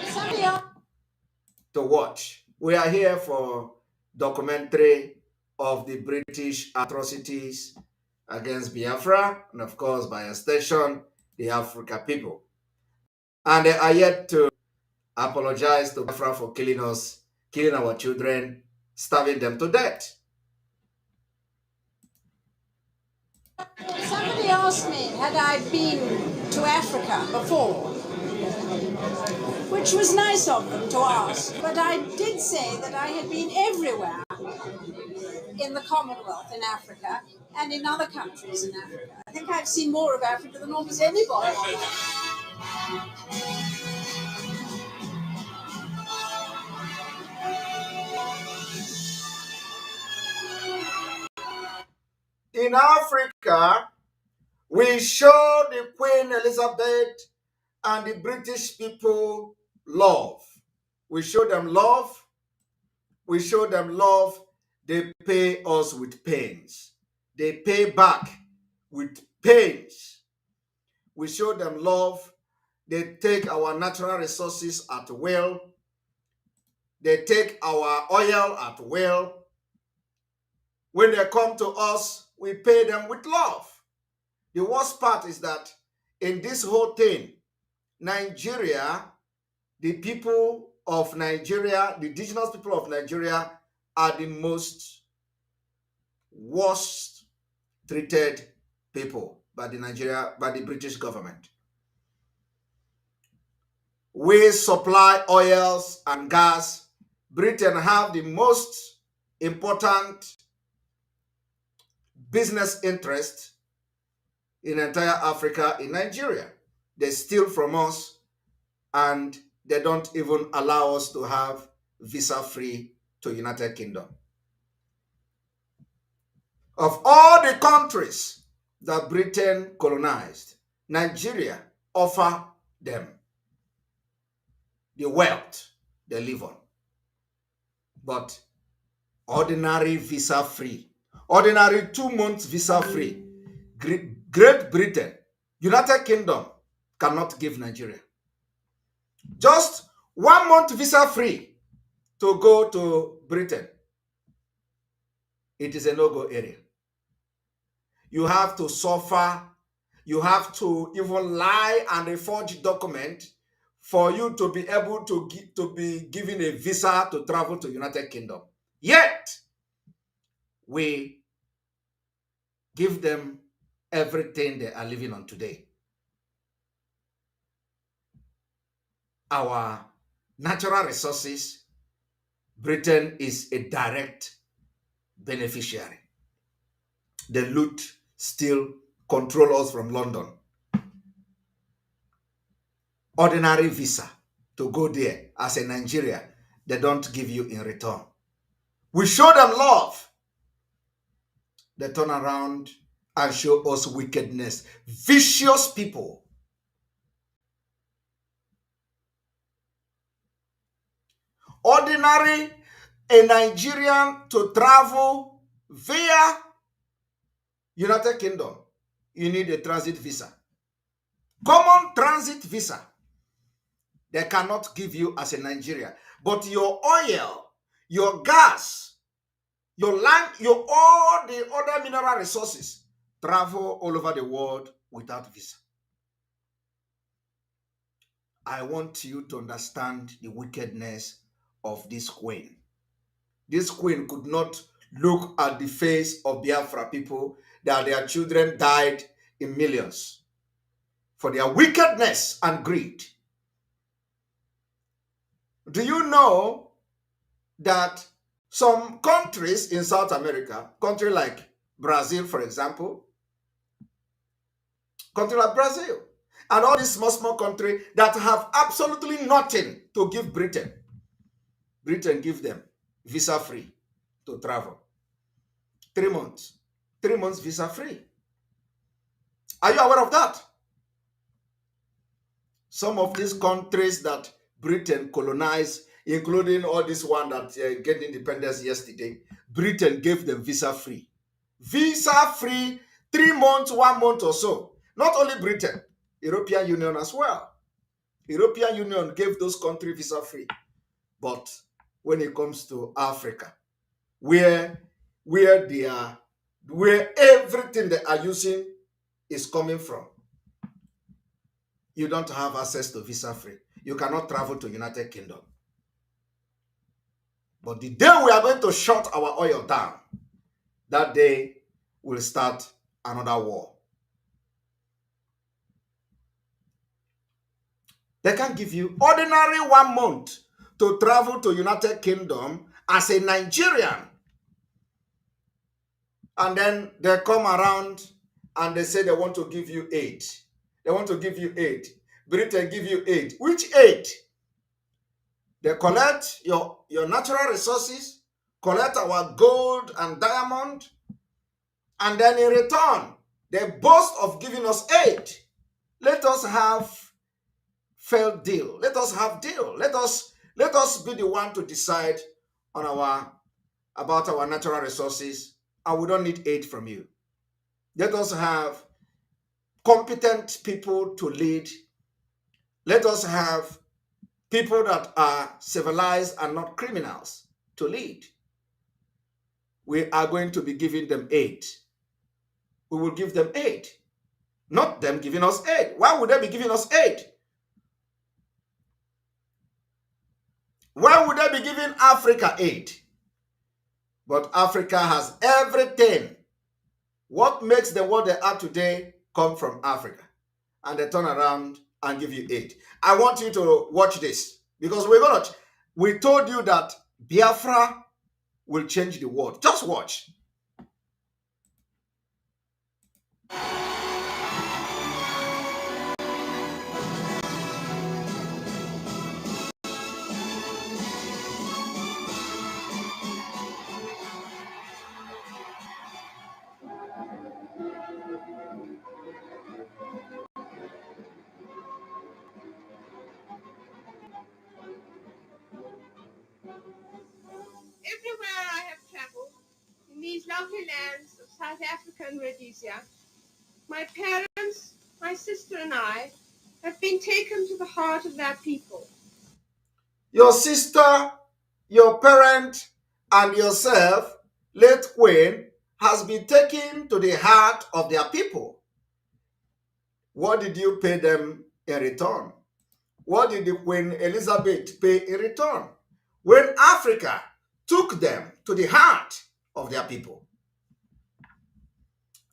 watch. We are here for documentary of the British atrocities against Biafra, and of course, by extension, the Africa people. And they are yet to apologize to Biafra for killing us, killing our children, starving them to death. Somebody asked me, had I been to Africa before? Which was nice of them to ask, but I did say that I had been everywhere in the Commonwealth in Africa and in other countries in Africa. I think I've seen more of Africa than almost anybody. In Africa, we show the Queen Elizabeth and the British people love. We show them love. We show them love. They pay us with pains. They pay back with pains. We show them love. They take our natural resources at will. They take our oil at will. When they come to us, we pay them with love. The worst part is that in this whole thing, Nigeria, the people of Nigeria, the indigenous people of Nigeria are the most worst treated people by the British government. We supply oils and gas. Britain have the most important business interest in entire Africa in Nigeria. They steal from us and they don't even allow us to have visa-free to United Kingdom. Of all the countries that Britain colonized, Nigeria offer them the wealth they live on. But ordinary visa-free, ordinary 2 months visa-free, Great Britain, United Kingdom cannot give Nigeria. Just 1 month visa-free to go to Britain. It is a no-go area. You have to suffer. You have to even lie and a forged document for you to be able to be given a visa to travel to United Kingdom. Yet, we give them everything they are living on today. Our natural resources, Britain is a direct beneficiary. They loot, steal, control us from London. Ordinary visa to go there as a Nigerian, they don't give you in return. We show them love. They turn around and show us wickedness. Vicious people. Ordinary, a Nigerian to travel via United Kingdom, you need a transit visa. Common transit visa. They cannot give you as a Nigerian. But your oil, your gas, your land, all the other mineral resources travel all over the world without visa. I want you to understand the wickedness of this queen. This queen could not look at the face of Biafra people that their children died in millions for their wickedness and greed. Do you know that some countries in South America, country like Brazil, for example, country like Brazil, and all these small countries that have absolutely nothing to give Britain, Britain give them visa free to travel. 3 months. 3 months visa free. Are you aware of that? Some of these countries that Britain colonized, including all this one that get independence yesterday, Britain gave them visa free. Visa free, 3 months, 1 month or so. Not only Britain, European Union as well. European Union gave those countries visa free. But when it comes to Africa, where everything they are using is coming from, you don't have access to visa free. You cannot travel to United Kingdom. But the day we are going to shut our oil down, that day will start another war. They can give you ordinary 1 month to travel to United Kingdom as a Nigerian. And then they come around and they say they want to give you aid. They want to give you aid. Britain give you aid. Which aid? They collect your natural resources, collect our gold and diamond, and then in return, they boast of giving us aid. Let us have fair deal. Let us have deal. Let us be the one to decide on about our natural resources, and we don't need aid from you. Let us have competent people to lead. Let us have people that are civilized and not criminals to lead. We are going to be giving them aid. We will give them aid, not them giving us aid. Why would they be giving us aid? Why would they be giving Africa aid? But Africa has everything. What makes the world they are today come from Africa. And they turn around and give you aid. I want you to watch this, because we told you that Biafra will change the world. Just watch. Everywhere I have traveled, in these lovely lands of South Africa and Rhodesia, my parents, my sister and I have been taken to the heart of their people. Your sister, your parent, and yourself, late Queen, has been taken to the heart of their people. What did you pay them in return? What did the Queen Elizabeth pay in return? When Africa took them to the heart of their people.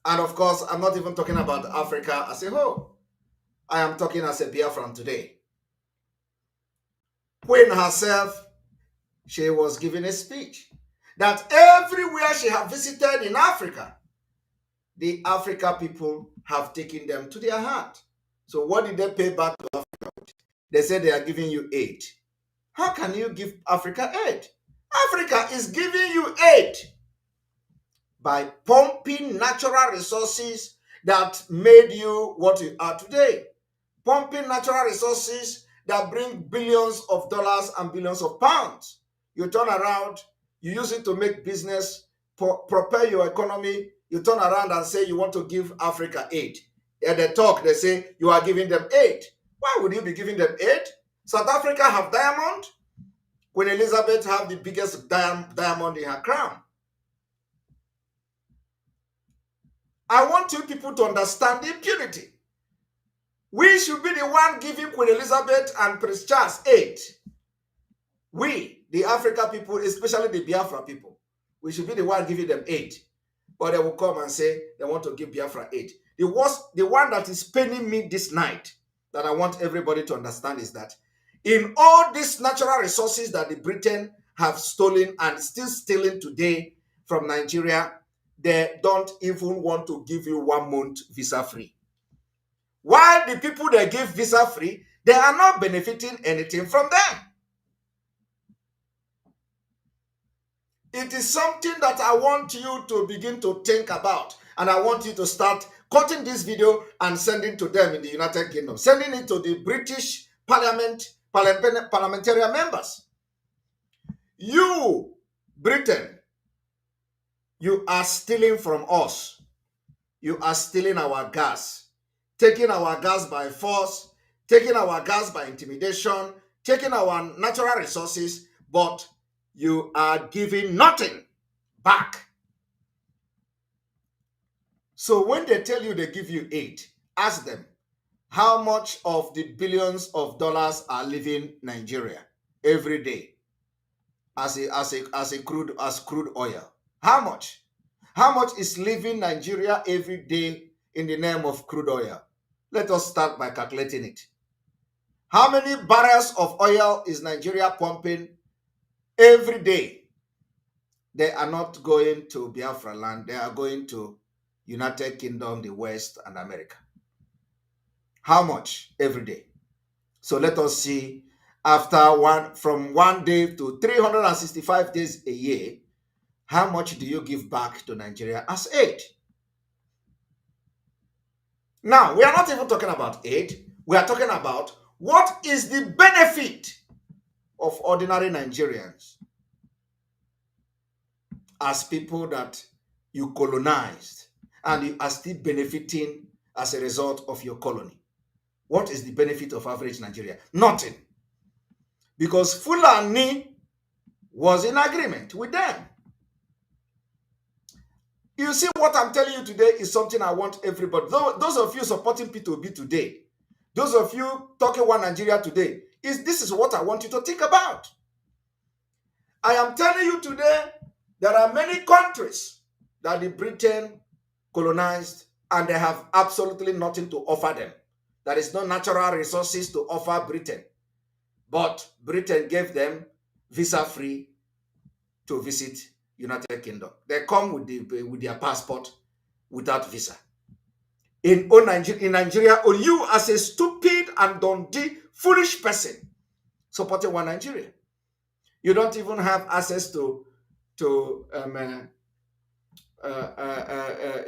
And of course, I'm not even talking about Africa as a whole. I am talking as a Biafran today. Queen herself, she was giving a speech that everywhere she had visited in Africa, the Africa people have taken them to their heart. So what did they pay back to Africa? They said they are giving you aid. How can you give Africa aid? Africa is giving you aid by pumping natural resources that made you what you are today. Pumping natural resources that bring billions of dollars and billions of pounds. You turn around, you use it to make business, prepare your economy. You turn around and say you want to give Africa aid. At the talk, they say you are giving them aid. Why would you be giving them aid? South Africa have diamond. Queen Elizabeth have the biggest diamond in her crown. I want you people to understand the impunity. We should be the one giving Queen Elizabeth and Prince Charles aid. We, the Africa people, especially the Biafra people, we should be the one giving them aid. But they will come and say they want to give Biafra aid. The one that is paining me this night, that I want everybody to understand, is that in all these natural resources that the Britain have stolen and still stealing today from Nigeria, they don't even want to give you 1 month visa free. While the people they give visa free, they are not benefiting anything from them. It is something that I want you to begin to think about. And I want you to start cutting this video and sending to them in the United Kingdom. Sending it to the British parliamentarian members. You, Britain, you are stealing from us. You are stealing our gas. taking our gas by force, taking our gas by intimidation, taking our natural resources, but you are giving nothing back. So when they tell you they give you aid, ask them, how much of the billions of dollars are leaving Nigeria every day as crude oil? How much? How much is leaving Nigeria every day in the name of crude oil? Let us start by calculating it. How many barrels of oil is Nigeria pumping every day? They are not going to Biafra land. They are going to United Kingdom, the West, and America. How much every day? So let us see, from 1 day to 365 days a year, how much do you give back to Nigeria as aid? Now, we are not even talking about aid. We are talking about what is the benefit of ordinary Nigerians as people that you colonized and you are still benefiting as a result of your colony. What is the benefit of average Nigeria? Nothing. Because Fulani was in agreement with them. You see, what I'm telling you today is something I want everybody. Those of you supporting P2B today, those of you talking One Nigeria today, this is what I want you to think about. I am telling you today, there are many countries that the Britain colonized and they have absolutely nothing to offer them. There is no natural resources to offer Britain. But Britain gave them visa-free to visit United Kingdom. They come with their passport without visa. In Nigeria, or you as a stupid and dundee, foolish person supporting One Nigeria, you don't even have access to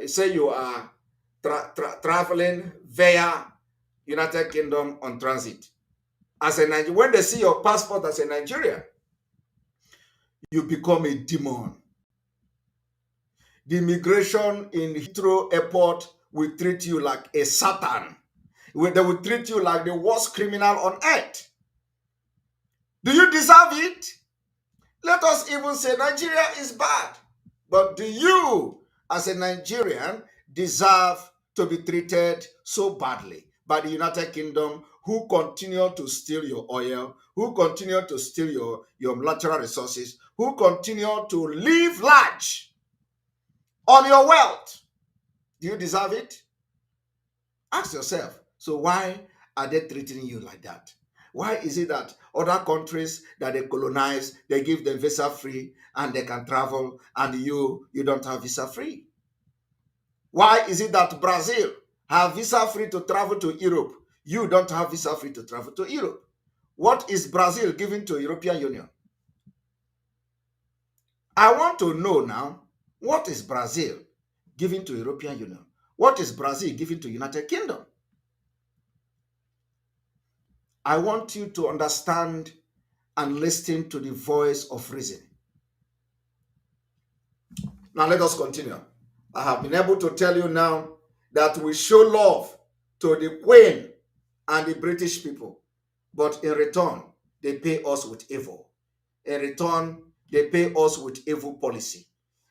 say you are traveling via United Kingdom on transit. As a Nigerian, when they see your passport as a Nigerian, you become a demon. The immigration in Heathrow Airport will treat you like a Satan. They will treat you like the worst criminal on earth. Do you deserve it? Let us even say Nigeria is bad. But do you, as a Nigerian, deserve to be treated so badly by the United Kingdom, who continue to steal your oil, who continue to steal your natural resources, who continue to live large on your wealth? Do you deserve it? Ask yourself. So why are they treating you like that? Why is it that other countries that they colonize, they give them visa free and they can travel, and you don't have visa free? Why is it that Brazil have visa free to travel to Europe? You don't have visa free to travel to Europe. What is Brazil giving to European Union? I want to know now, what is Brazil giving to European Union? What is Brazil giving to United Kingdom? I want you to understand and listen to the voice of reason. Now let us continue. I have been able to tell you now that we show love to the Queen and the British people, but in return, they pay us with evil. In return, they pay us with evil policy.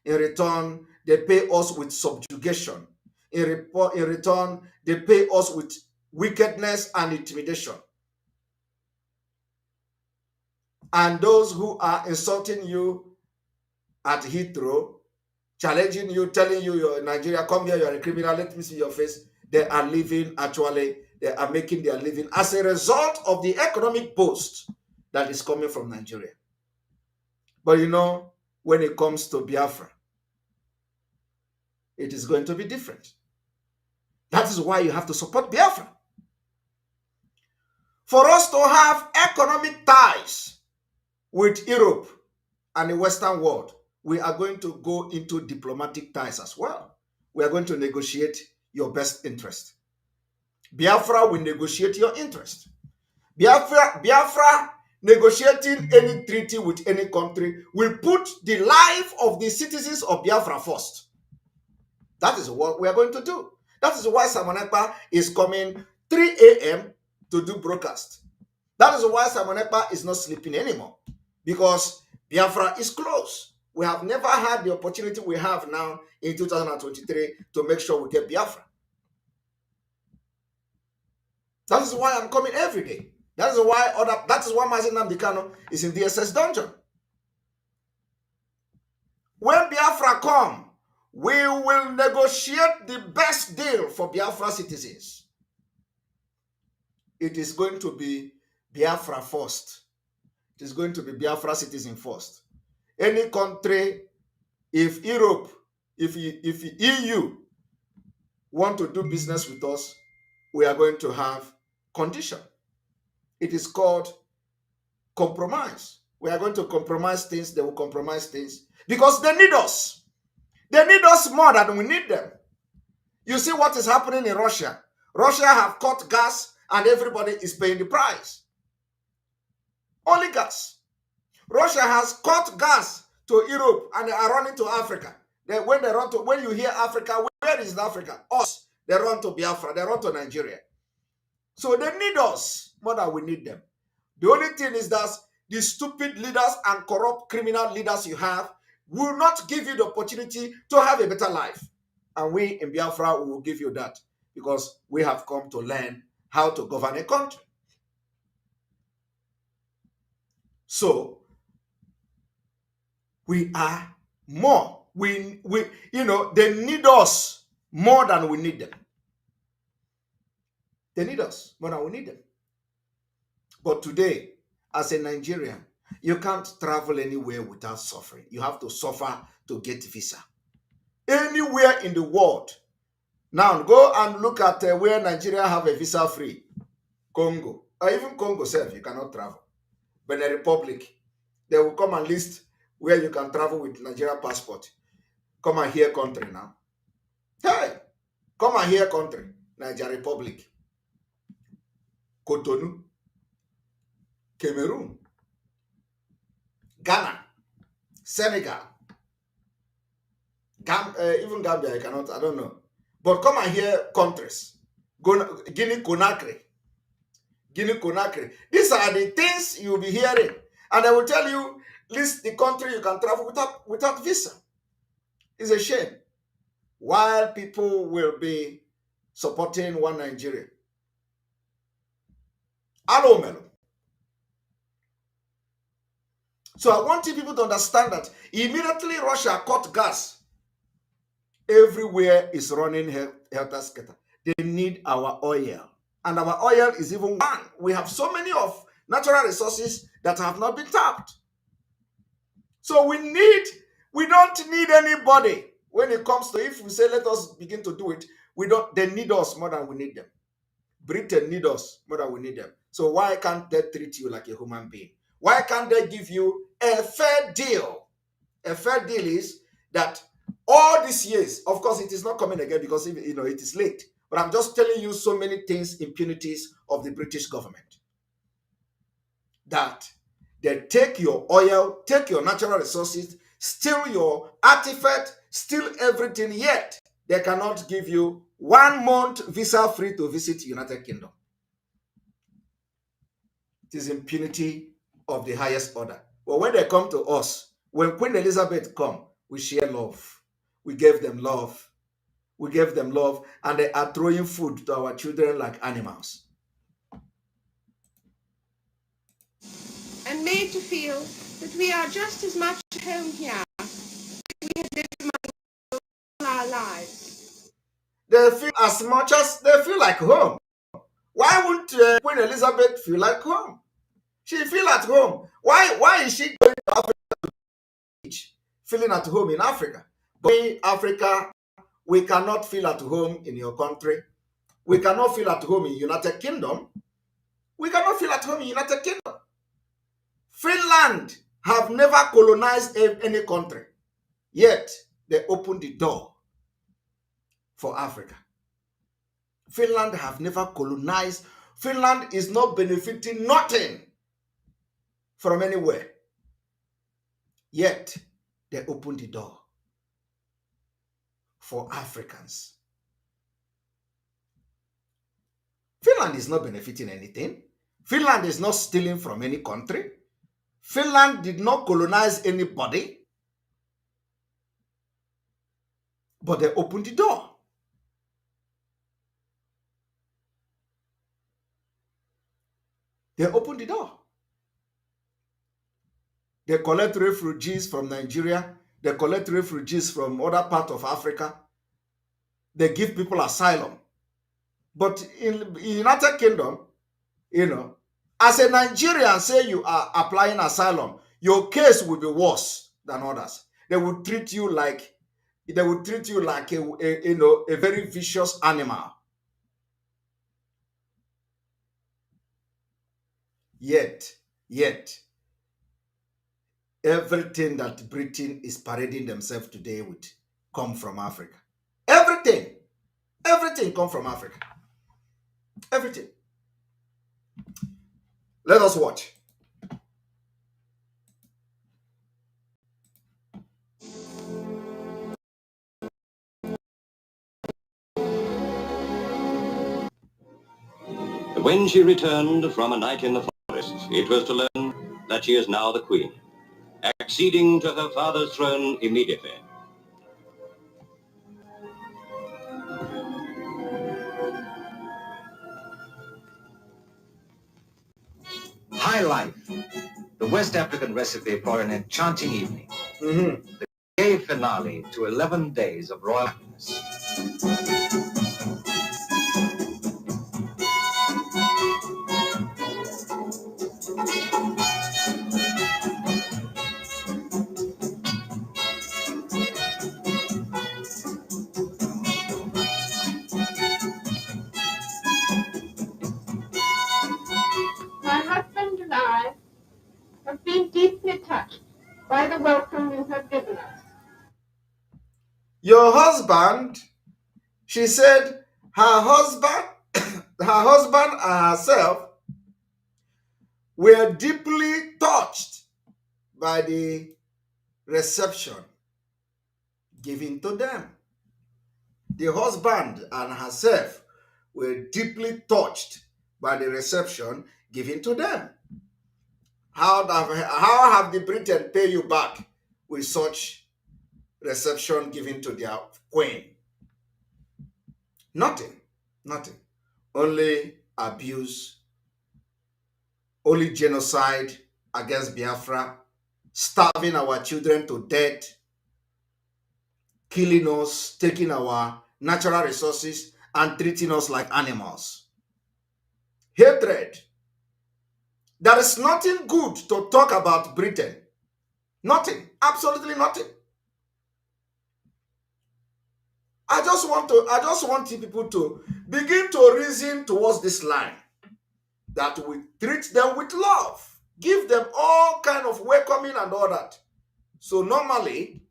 In return, they pay us with subjugation. In return, they pay us with wickedness and intimidation. And those who are insulting you at Heathrow, challenging you, telling you you're in Nigeria, come here, you're a criminal, let me see your face. They are living, actually, they are making their living as a result of the economic boost that is coming from Nigeria. But you know, when it comes to Biafra, it is going to be different. That is why you have to support Biafra. For us to have economic ties with Europe and the Western world, we are going to go into diplomatic ties as well. We are going to negotiate your best interest. Biafra will negotiate your interest. Biafra negotiating any treaty with any country will put the life of the citizens of Biafra first. That is what we are going to do. That is why Simon Ekpa is coming 3 a.m. to do broadcast. That is why Simon Ekpa is not sleeping anymore, because Biafra is close. We have never had the opportunity we have now in 2023 to make sure we get Biafra. That is why I'm coming every day. That is why Mazi Nnamdi Kanu is in the DSS dungeon. When Biafra come, we will negotiate the best deal for Biafra citizens. It is going to be Biafra first. It is going to be Biafra citizen first. Any country, if Europe, if EU want to do business with us, we are going to have condition. It is called compromise. We are going to compromise things, they will compromise things, because they need us. They need us more than we need them. You see what is happening in Russia. Russia have cut gas and everybody is paying the price. Only gas. Russia has cut gas to Europe and they are running to Africa. When you hear Africa, where is Africa? Us. They run to Biafra, they run to Nigeria. So they need us more than we need them. The only thing is that the stupid leaders and corrupt criminal leaders you have will not give you the opportunity to have a better life. And we in Biafra will give you that, because we have come to learn how to govern a country. So we are more. They need us more than we need them. They need us more than we need them. But today, as a Nigerian, you can't travel anywhere without suffering. You have to suffer to get visa. Anywhere in the world. Now, go and look at where Nigeria have a visa free. Congo. Or even Congo self, you cannot travel. Benin Republic, they will come and list where you can travel with Nigeria passport. Come and hear country now. Hey, come and hear country. Nigeria Republic. Cotonou. Cameroon. Ghana. Senegal. Even Gambia, I cannot, I don't know. But come and hear countries. Guinea-Conakry. Guinea-Conakry. These are the things you'll be hearing. And I will tell you, list the country you can travel without visa. It's a shame. While people will be supporting one Nigeria. Hello, Melo. So I want you people to understand that immediately Russia cut gas. Everywhere is running helter-skelter. They need our oil. And our oil is even one. We have so many of natural resources that have not been tapped. So we don't need anybody. When it comes to, if we say let us begin to do it, they need us more than we need them. Britain need us more than we need them. So why can't they treat you like a human being? Why can't they give you a fair deal? A fair deal is that all these years, of course, it is not coming again because it is late. But I'm just telling you so many things, impunities of the British government. That they take your oil, take your natural resources, steal your artifact, steal everything, yet they cannot give you 1 month visa free to visit the United Kingdom. It is impunity of the highest order. But when they come to us, when Queen Elizabeth come, we share love. We gave them love. We gave them love, and they are throwing food to our children like animals. And made to feel that we are just as much at home here as we have lived among all our lives. They feel as much as they feel like home. Why wouldn't Queen Elizabeth feel like home? She feel at home. Why is she going to Africa feeling at home in Africa? But in Africa, we cannot feel at home in your country. We cannot feel at home in United Kingdom. We cannot feel at home in United Kingdom. Finland have never colonized any country. Yet, they opened the door for Africa. Finland have never colonized. Finland is not benefiting nothing from anywhere. Yet, they opened the door for Africans. Finland is not benefiting anything. Finland is not stealing from any country. Finland did not colonize anybody. But they opened the door. They opened the door. They collect refugees from Nigeria. They collect refugees from other parts of Africa. They give people asylum. But in the United Kingdom, as a Nigerian, say you are applying asylum, your case will be worse than others. They will treat you like a very vicious animal. Yet, everything that Britain is parading themselves today with come from Africa. Everything come from Africa. Everything. Let us watch. When she returned from a night in the forest, it was to learn that she is now the queen, acceding to her father's throne immediately. High life, the West African recipe for an enchanting evening. The gay finale to 11 days of royal happiness. My husband and I have been deeply touched by the welcome you have given us. Your husband, she said, her husband and herself were deeply touched by the reception given to them. The husband and herself were deeply touched by the reception given to them. How have the Britain pay you back with such reception given to their queen? Nothing. Only abuse, only genocide against Biafra, starving our children to death, killing us, taking our natural resources, and treating us like animals. Hatred. There is nothing good to talk about Britain. Nothing. Absolutely nothing. I just want people to begin to reason towards this line, that we treat them with love, give them all kind of welcoming and all that. So normally,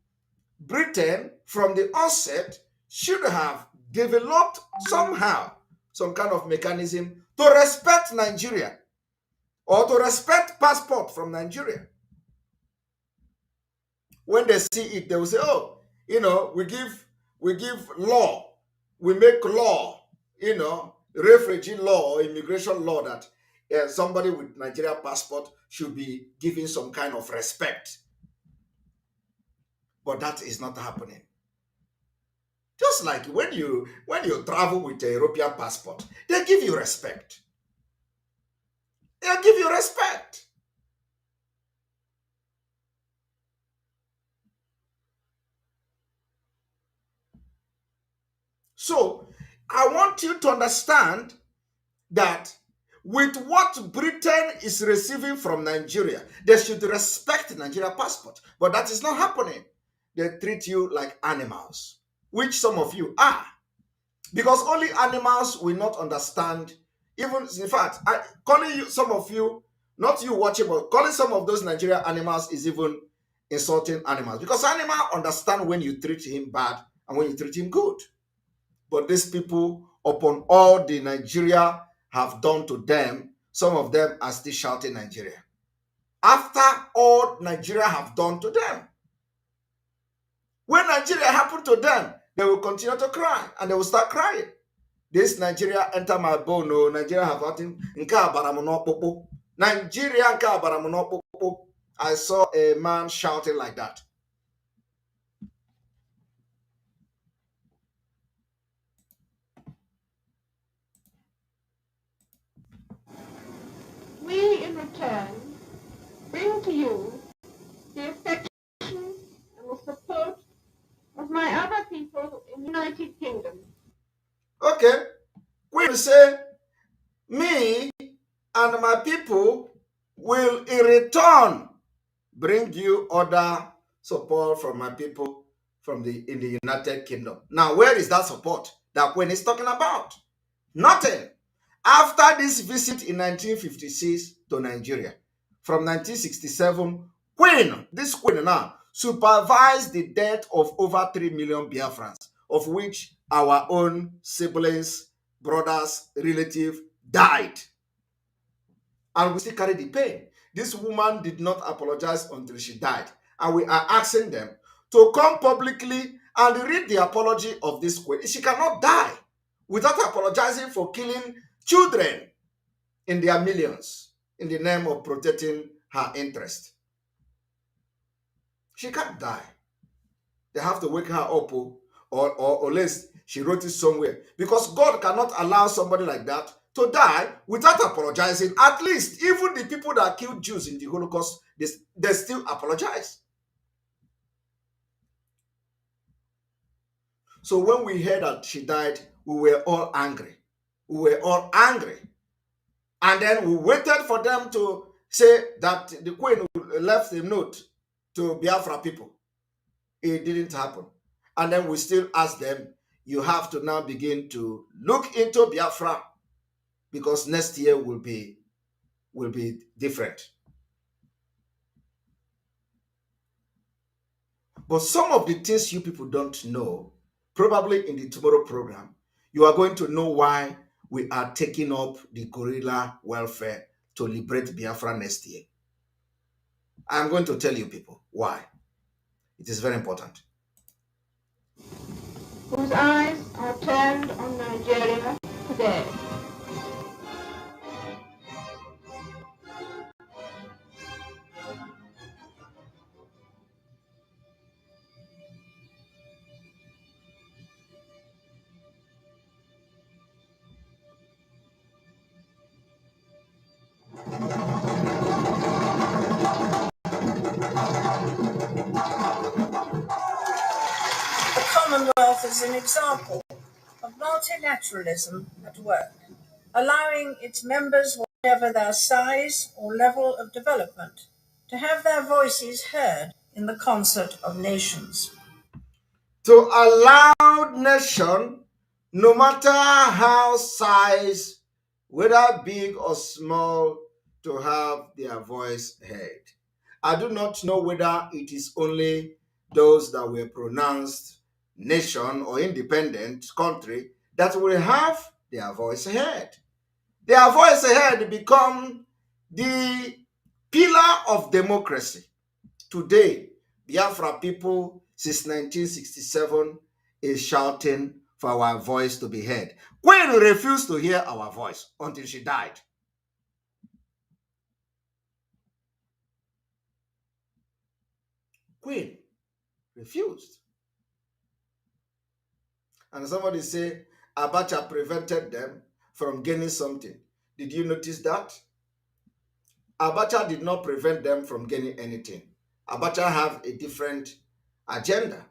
Britain from the onset should have developed somehow some kind of mechanism to respect Nigeria or to respect passport from Nigeria. When they see it, they will say, oh, we give law, we make law, refugee law or immigration law that somebody with Nigeria passport should be given some kind of respect. But that is not happening. Just like when you travel with a European passport, they give you respect. They'll give you respect. So, I want you to understand that with what Britain is receiving from Nigeria, they should respect Nigeria passport. But that is not happening. They treat you like animals, which some of you are. Because only animals will not understand. Even, in fact, calling you, some of you, not you watching, but calling some of those Nigerian animals is even insulting animals. Because animals understand when you treat him bad and when you treat him good. But these people, upon all the Nigeria have done to them, some of them are still shouting Nigeria. After all Nigeria have done to them. When Nigeria happened to them, they will continue to cry and they will start crying. This Nigeria enter my bone. No, Nigeria have gotten Nigeria. I saw a man shouting like that. We, in return, bring to you the affection and the support of my other people in the United Kingdom. Okay. We say, me and my people will in return bring you other support from my people in the United Kingdom. Now, where is that support that Queen is talking about? Nothing. After this visit in 1956 to Nigeria, from 1967, this Queen now, supervised the death of over 3 million Biafrans, of which our own siblings, brothers, relatives died. And we still carry the pain. This woman did not apologize until she died. And we are asking them to come publicly and read the apology of this Queen. She cannot die without apologizing for killing children in their millions in the name of protecting her interest. She can't die. They have to wake her up, or less she wrote it somewhere. Because God cannot allow somebody like that to die without apologizing. At least, even the people that killed Jews in the Holocaust, they still apologize. So when we heard that she died, we were all angry. And then we waited for them to say that the Queen left a note to Biafra people. It didn't happen. And then we still ask them, you have to now begin to look into Biafra, because next year will be different. But some of the things you people don't know, probably in the tomorrow program, you are going to know why we are taking up the guerrilla welfare to liberate Biafra next year. I'm going to tell you people why. It is very important. Whose eyes are turned on Nigeria today. The Commonwealth is an example of multilateralism at work, allowing its members, whatever their size or level of development, to have their voices heard in the concert of nations. To allow nation, no matter how size, whether big or small, to have their voice heard. I do not know whether it is only those that were pronounced nation or independent country that will have their voice heard. Their voice heard become the pillar of democracy. Today, Biafra people since 1967 is shouting for our voice to be heard. Queen refused to hear our voice until she died. Queen refused. And somebody say Abacha prevented them from gaining something. Did you notice that? Abacha did not prevent them from gaining anything. Abacha have a different agenda.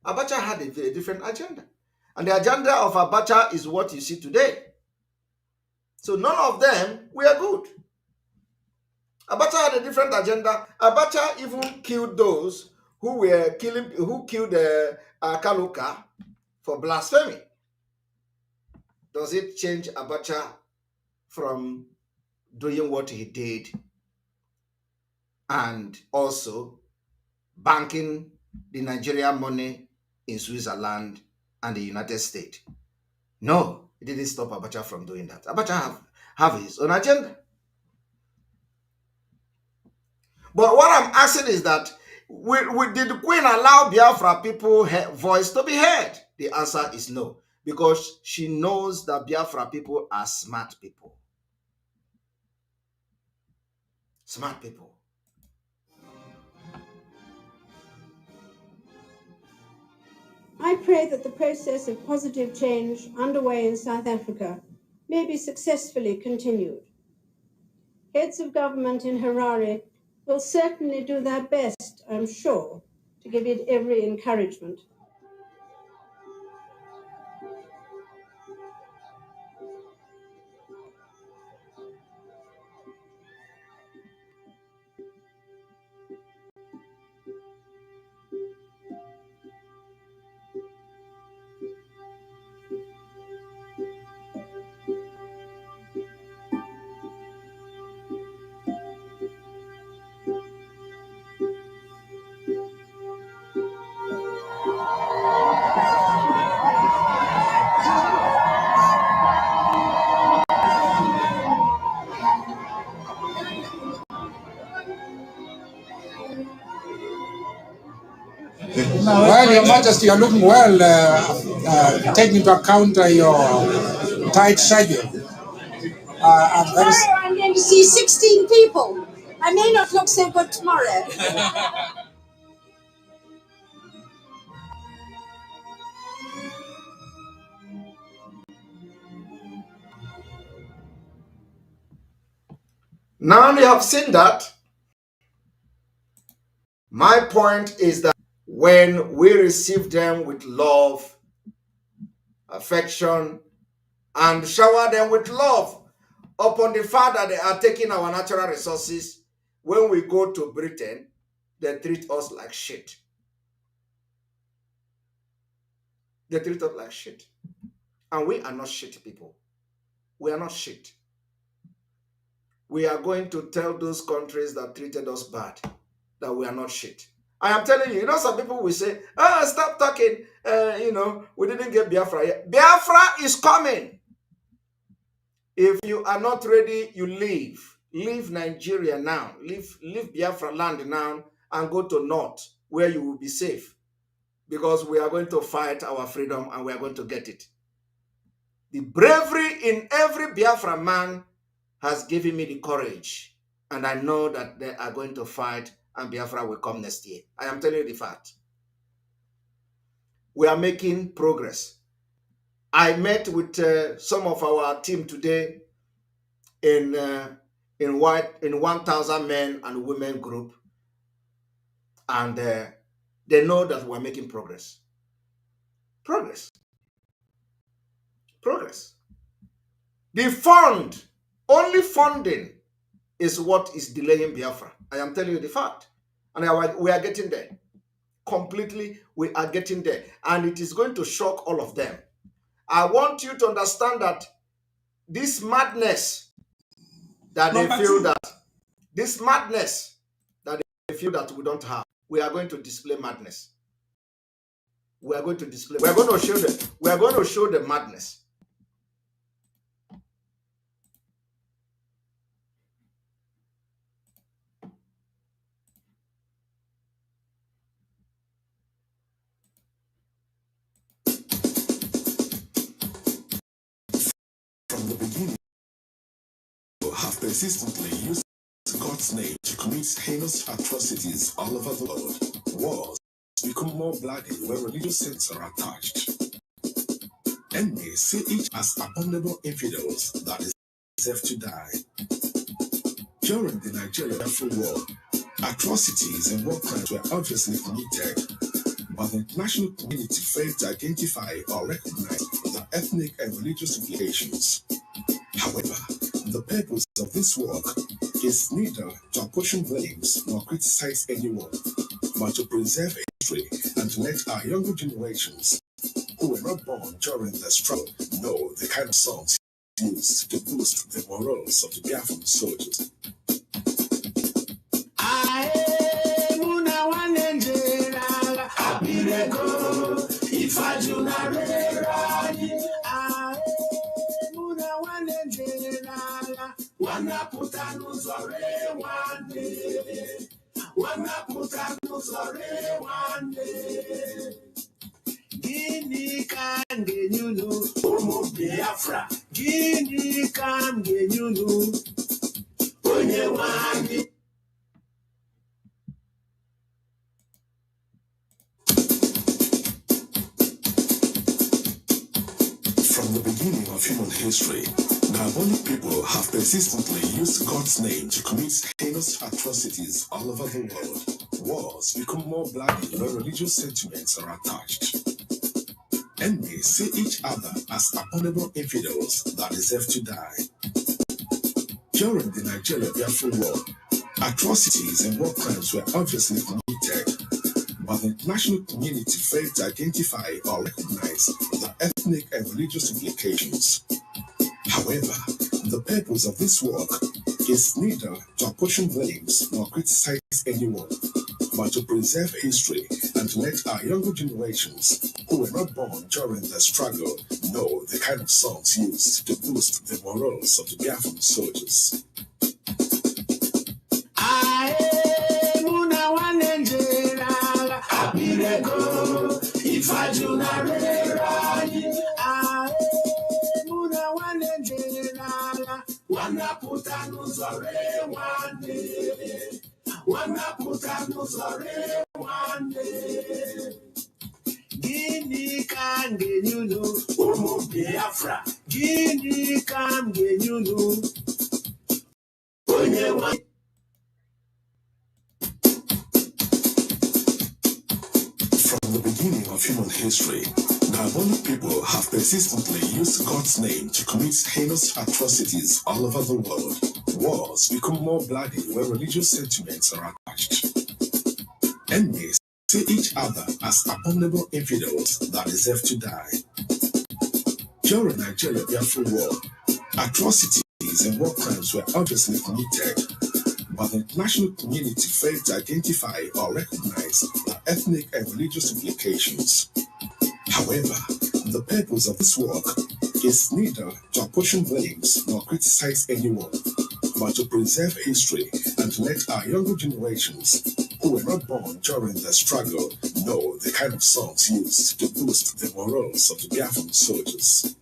Abacha had a very different agenda. And the agenda of Abacha is what you see today. So none of them were good. Abacha had a different agenda. Abacha even killed those who killed Kaluka for blasphemy. Does it change Abacha from doing what he did and also banking the Nigerian money in Switzerland and the United States? No, it didn't stop Abacha from doing that. Abacha have his own agenda. But what I'm asking is that, did the Queen allow Biafra people's voice to be heard? The answer is no. because she knows that Biafra people are smart people. Smart people. I pray that the process of positive change underway in South Africa may be successfully continued. Heads of government in Harare will certainly do their best, I'm sure, to give it every encouragement. Well, Your Majesty, you're looking well, taking into account your tight schedule. Tomorrow I'm going to see 16 people. I may not look so good tomorrow. Now you have seen that. My point is that when we receive them with love, affection, and shower them with love upon the fact that they are taking our natural resources, when we go to Britain, they treat us like shit. They treat us like shit. And we are not shit people. We are not shit. We are going to tell those countries that treated us bad that we are not shit. I am telling you, some people will say, stop talking, we didn't get Biafra yet. Biafra is coming. If you are not ready, you leave. Leave Nigeria now. Leave Biafra land now and go to North where you will be safe. Because we are going to fight our freedom and we are going to get it. The bravery in every Biafra man has given me the courage. And I know that they are going to fight and Biafra will come next year. I am telling you the fact. We are making progress. I met with some of our team today in 1,000 men and women group. And they know that we're making progress. Progress. The only funding is what is delaying Biafra. I am telling you the fact. And we are getting there. Completely, we are getting there. And it is going to shock all of them. I want you to understand that this madness that they feel that we don't have, we are going to display madness. We are going to show the madness. From the beginning, have persistently used God's name to commit heinous atrocities all over the world. Wars become more bloody when religious sects are attached. Enemies see each as abominable infidels that deserve to die. During the Nigerian Biafra War, atrocities and war crimes were obviously committed, but the international community failed to identify or recognize the ethnic and religious implications. However, the purpose of this work is neither to apportion blames nor criticize anyone, but to preserve history and to let our younger generations who were not born during the struggle know the kind of songs used to boost the morals of the Biafran soldiers. Gini can you know? Omo Biafra. Gini can you know? Onye wani. From the beginning of human history, diabolic people have persistently used God's name to commit heinous atrocities all over the world. Wars become more bloody where religious sentiments are attached. Enemies see each other as abominable infidels that deserve to die. During the Nigeria-Biafra War, atrocities and war crimes were obviously committed, but the international community failed to identify or recognize the ethnic and religious implications. However, the purpose of this work is neither to apportion blames nor criticize anyone, but to preserve history and to let our younger generations who were not born during the struggle know the kind of songs used to boost the morals of the Biafran soldiers. Gini can you know? Omo Biafra. Gini can you know? Onye wani. From the beginning of human history, diabolic people have persistently used God's name to commit heinous atrocities all over the world. Wars become more bloody where religious sentiments are attached. Enemies see each other as abominable infidels that deserve to die. During Nigeria-Biafra War, atrocities and war crimes were obviously committed, but the international community failed to identify or recognize the ethnic and religious implications. However, the purpose of this work is neither to apportion blames nor criticize anyone, but to preserve history and to let our younger generations who were not born during the struggle know the kind of songs used to boost the morals of the Biafran soldiers.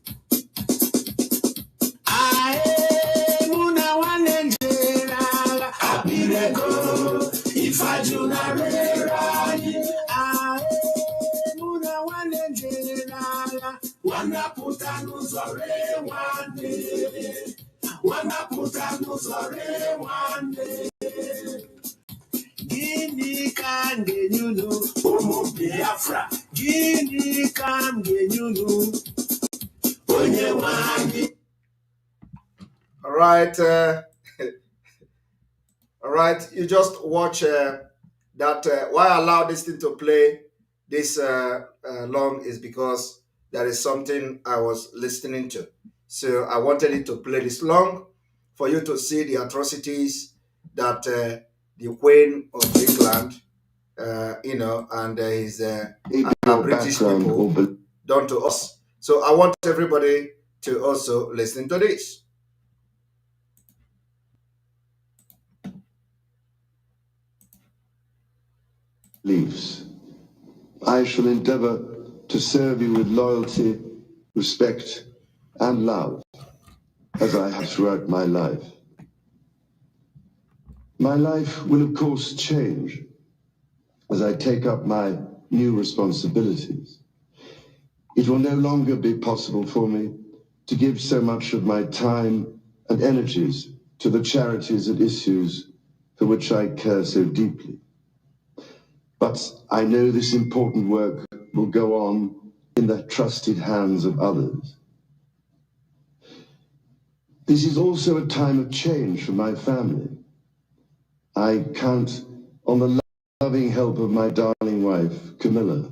Gini can you know? Omo Biafra. Gini can you know? Onye wani. All right. All right. You just watch that. Why I allow this thing to play this long is because there is something I was listening to. So I wanted it to play this long for you to see the atrocities that the Queen of England, and his British people done to us. So I want everybody to also listen to this. Beliefs. I shall endeavor to serve you with loyalty, respect, and love, as I have throughout my life. My life will, of course, change as I take up my new responsibilities. It will no longer be possible for me to give so much of my time and energies to the charities and issues for which I care so deeply. But I know this important work will go on in the trusted hands of others. This is also a time of change for my family. I count on the loving help of my darling wife, Camilla.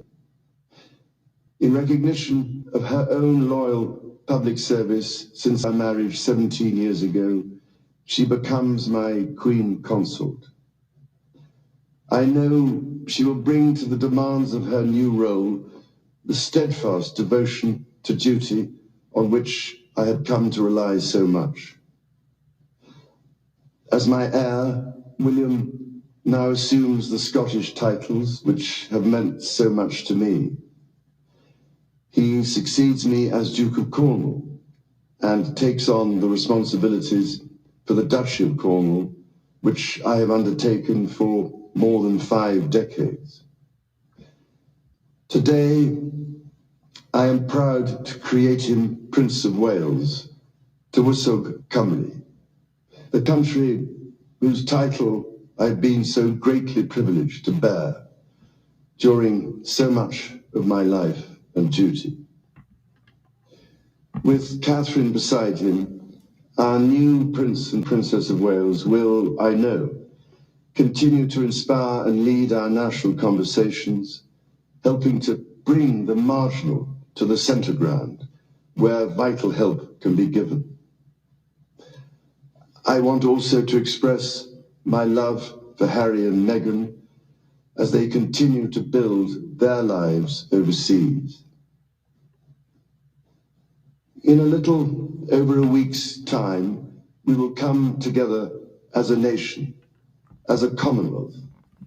In recognition of her own loyal public service since our marriage 17 years ago, she becomes my Queen Consort. I know she will bring to the demands of her new role the steadfast devotion to duty on which I had come to rely so much. As my heir, William now assumes the Scottish titles which have meant so much to me. he succeeds me as Duke of Cornwall and takes on the responsibilities for the Duchy of Cornwall, which I have undertaken for more than 5 decades. Today, I am proud to create him Prince of Wales, Tywysog Cymru, the country whose title I've been so greatly privileged to bear during so much of my life and duty. With Catherine beside him, our new Prince and Princess of Wales will, I know, continue to inspire and lead our national conversations, helping to bring the marginal to the centre ground, where vital help can be given. I want also to express my love for Harry and Meghan as they continue to build their lives overseas. In a little over a week's time, we will come together as a nation, as a Commonwealth,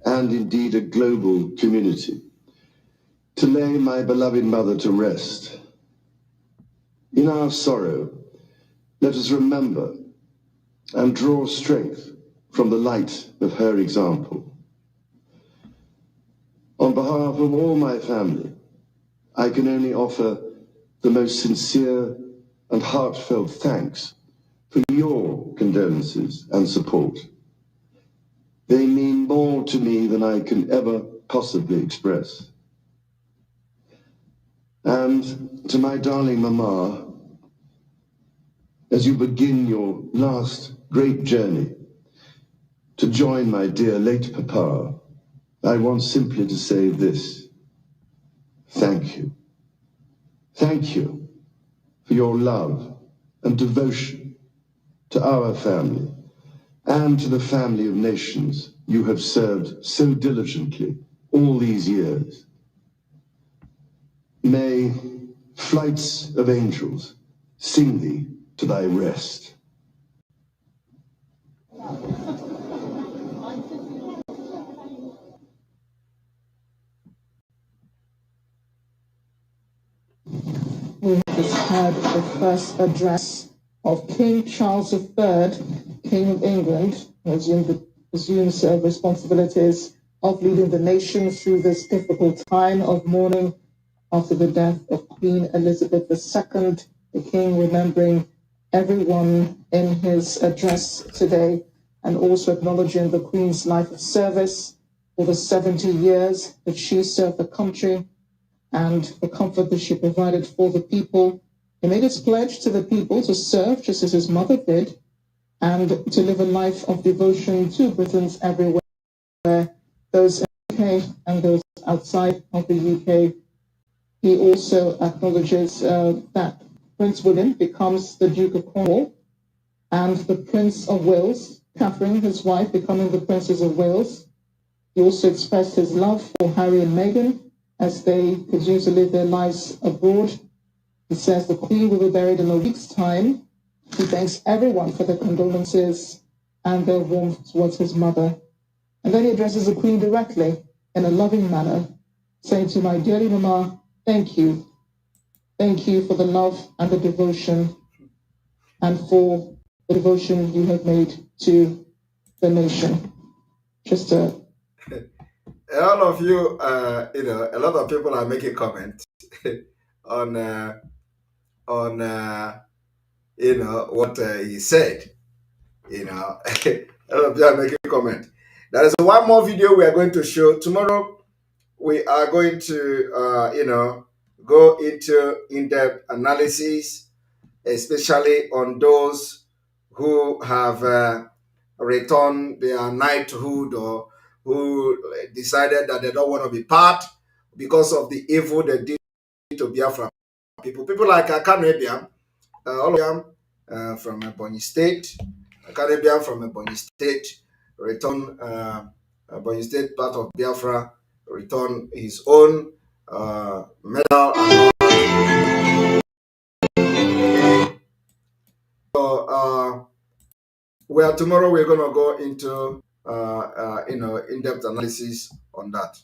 and indeed a global community, to lay my beloved mother to rest. In our sorrow, let us remember and draw strength from the light of her example. On behalf of all my family, I can only offer the most sincere and heartfelt thanks for your condolences and support. They mean more to me than I can ever possibly express. And to my darling Mama, as you begin your last great journey to join my dear late Papa, I want simply to say this: thank you. Thank you for your love and devotion to our family and to the family of nations you have served so diligently all these years. May flights of angels sing thee to thy rest. We have just heard the first address of King Charles III, King of England, who assumes responsibilities of leading the nation through this difficult time of mourning after the death of Queen Elizabeth II. The King remembering everyone in his address today and also acknowledging the Queen's life of service for the 70 years that she served the country and the comfort that she provided for the people. He made his pledge to the people to serve just as his mother did and to live a life of devotion to Britons everywhere, those in the UK and those outside of the UK. He also acknowledges that Prince William becomes the Duke of Cornwall and the Prince of Wales, Catherine, his wife, becoming the Princess of Wales. He also expressed his love for Harry and Meghan as they continue to live their lives abroad. He says the Queen will be buried in a week's time. He thanks everyone for their condolences and their warmth towards his mother. And then he addresses the Queen directly in a loving manner, saying to my dearly Mama, thank you. Thank you for the love and the devotion and for the devotion you have made to the nation. Just a all of you, a lot of people are making comments on what he said. A lot of you are making comment. There is one more video we are going to show tomorrow. We are going to, go into in-depth analysis, especially on those who have returned their knighthood or who decided that they don't want to be part because of the evil they did to Biafra people. People like Akanebiam, all of them from Ebonyi State. Akanebiam from Ebonyi State returned Ebonyi State, part of Biafra, returned his own medal and all. So tomorrow we're going to go into in-depth analysis on that.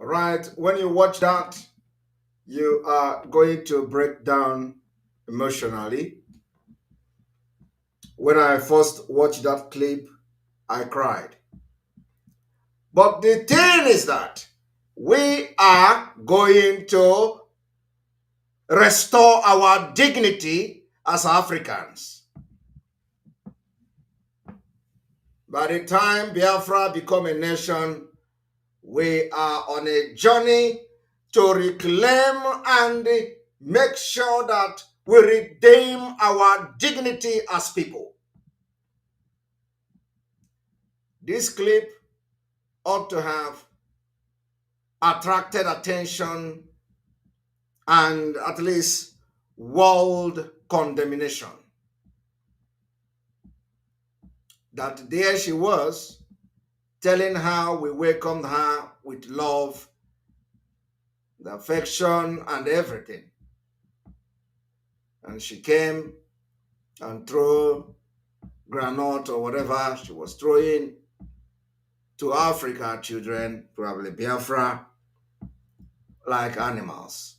All right, when you watch that, you are going to break down emotionally. When I first watched that clip, I cried. But the thing is that we are going to restore our dignity as Africans. By the time Biafra become a nation, we are on a journey to reclaim and make sure that we redeem our dignity as people. This clip ought to have attracted attention and at least world condemnation. That there she was, telling how we welcomed her with love, the affection, and everything. And she came and threw granite or whatever she was throwing to Africa children, probably Biafra, like animals.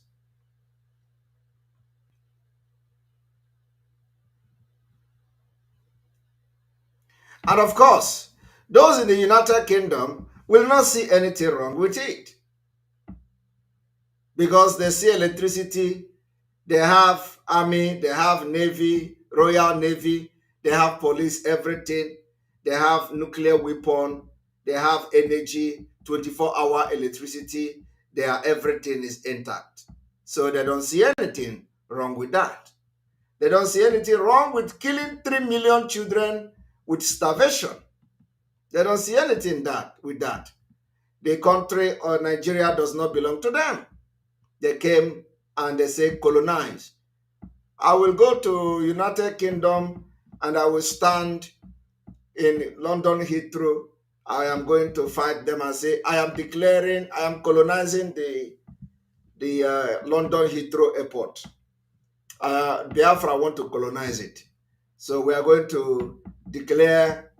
And of course, those in the United Kingdom will not see anything wrong with it. Because they see electricity, they have army, they have navy, Royal Navy, they have police, everything. They have nuclear weapon, they have energy, 24-hour electricity, everything is intact. So they don't see anything wrong with that. They don't see anything wrong with killing 3 million children with starvation. They don't see anything with that. The country or Nigeria does not belong to them. They came and they say colonize. I will go to United Kingdom and I will stand in London Heathrow. I am going to fight them and say, I am colonizing the London Heathrow Airport. Biafra want to colonize it. So we are going to declare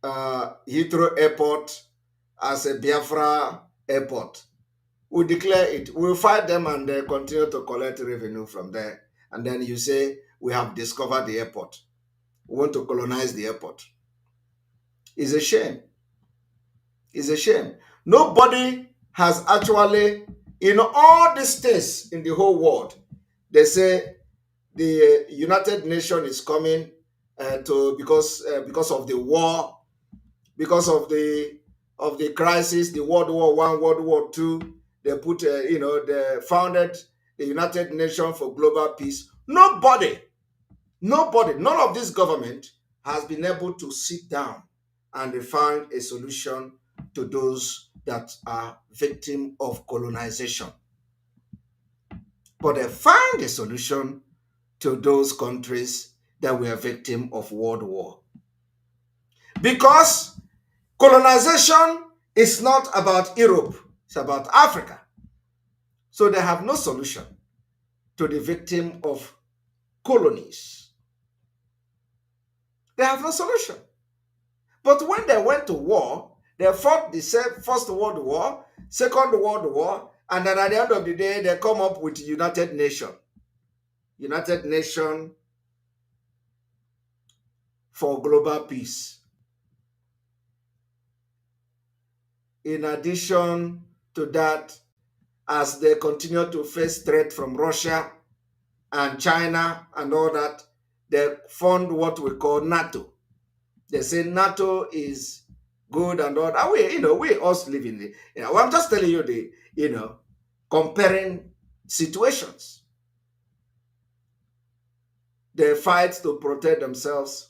Heathrow Airport as a Biafra airport. We'll declare it. We'll fight them and they continue to collect revenue from there. And then you say, we have discovered the airport. We want to colonize the airport. It's a shame. It's a shame. Nobody has actually, in all the states in the whole world, they say the United Nations is coming because of the war, because of the crisis, the World War I, World War II. They put, they founded the United Nations for Global Peace. Nobody, none of this government has been able to sit down and find a solution to those that are victims of colonization. But they find a solution to those countries that were victims of World War. Because colonization is not about Europe, it's about Africa. So they have no solution to the victim of colonies. They have no solution. But when they went to war, they fought the First World War, Second World War, and then at the end of the day, they come up with United Nations. United Nations for Global Peace. In addition to that, as they continue to face threat from Russia and China and all that, they formed what we call NATO. They say NATO is good and all that. We us live in the, I'm just telling you comparing situations. They fight to protect themselves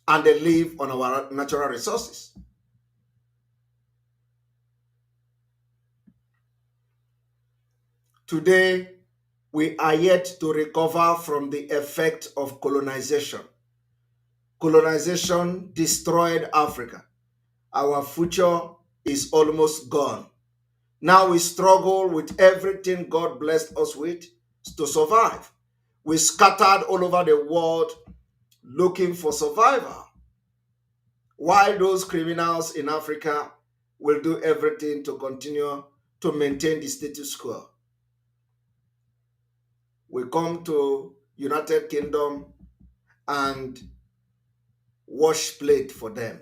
and they live on our natural resources. Today, we are yet to recover from the effect of colonization. Colonization destroyed Africa. Our future is almost gone. Now we struggle with everything God blessed us with to survive. We scattered all over the world looking for survival. While those criminals in Africa will do everything to continue to maintain the status quo. We come to United Kingdom and wash plate for them.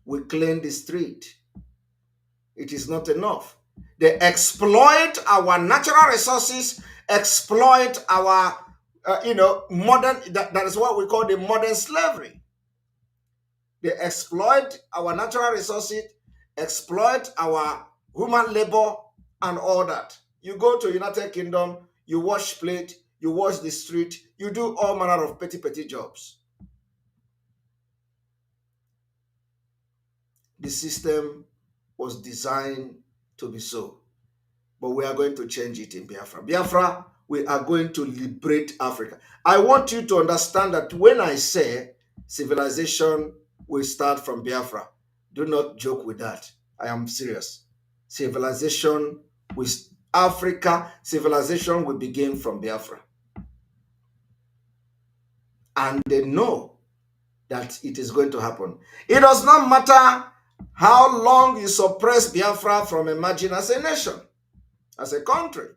We clean the street. It is not enough. They exploit our natural resources, exploit our, modern, that is what we call the modern slavery. They exploit our natural resources, exploit our human labor and all that. You go to United Kingdom, you wash plate, you wash the street, you do all manner of petty jobs. The system was designed to be so. But we are going to change it in Biafra. Biafra, we are going to liberate Africa. I want you to understand that when I say civilization will start from Biafra, do not joke with that. I am serious. Civilization with Africa, civilization will begin from Biafra. And they know that it is going to happen. It does not matter how long you suppress Biafra from emerging as a nation, as a country.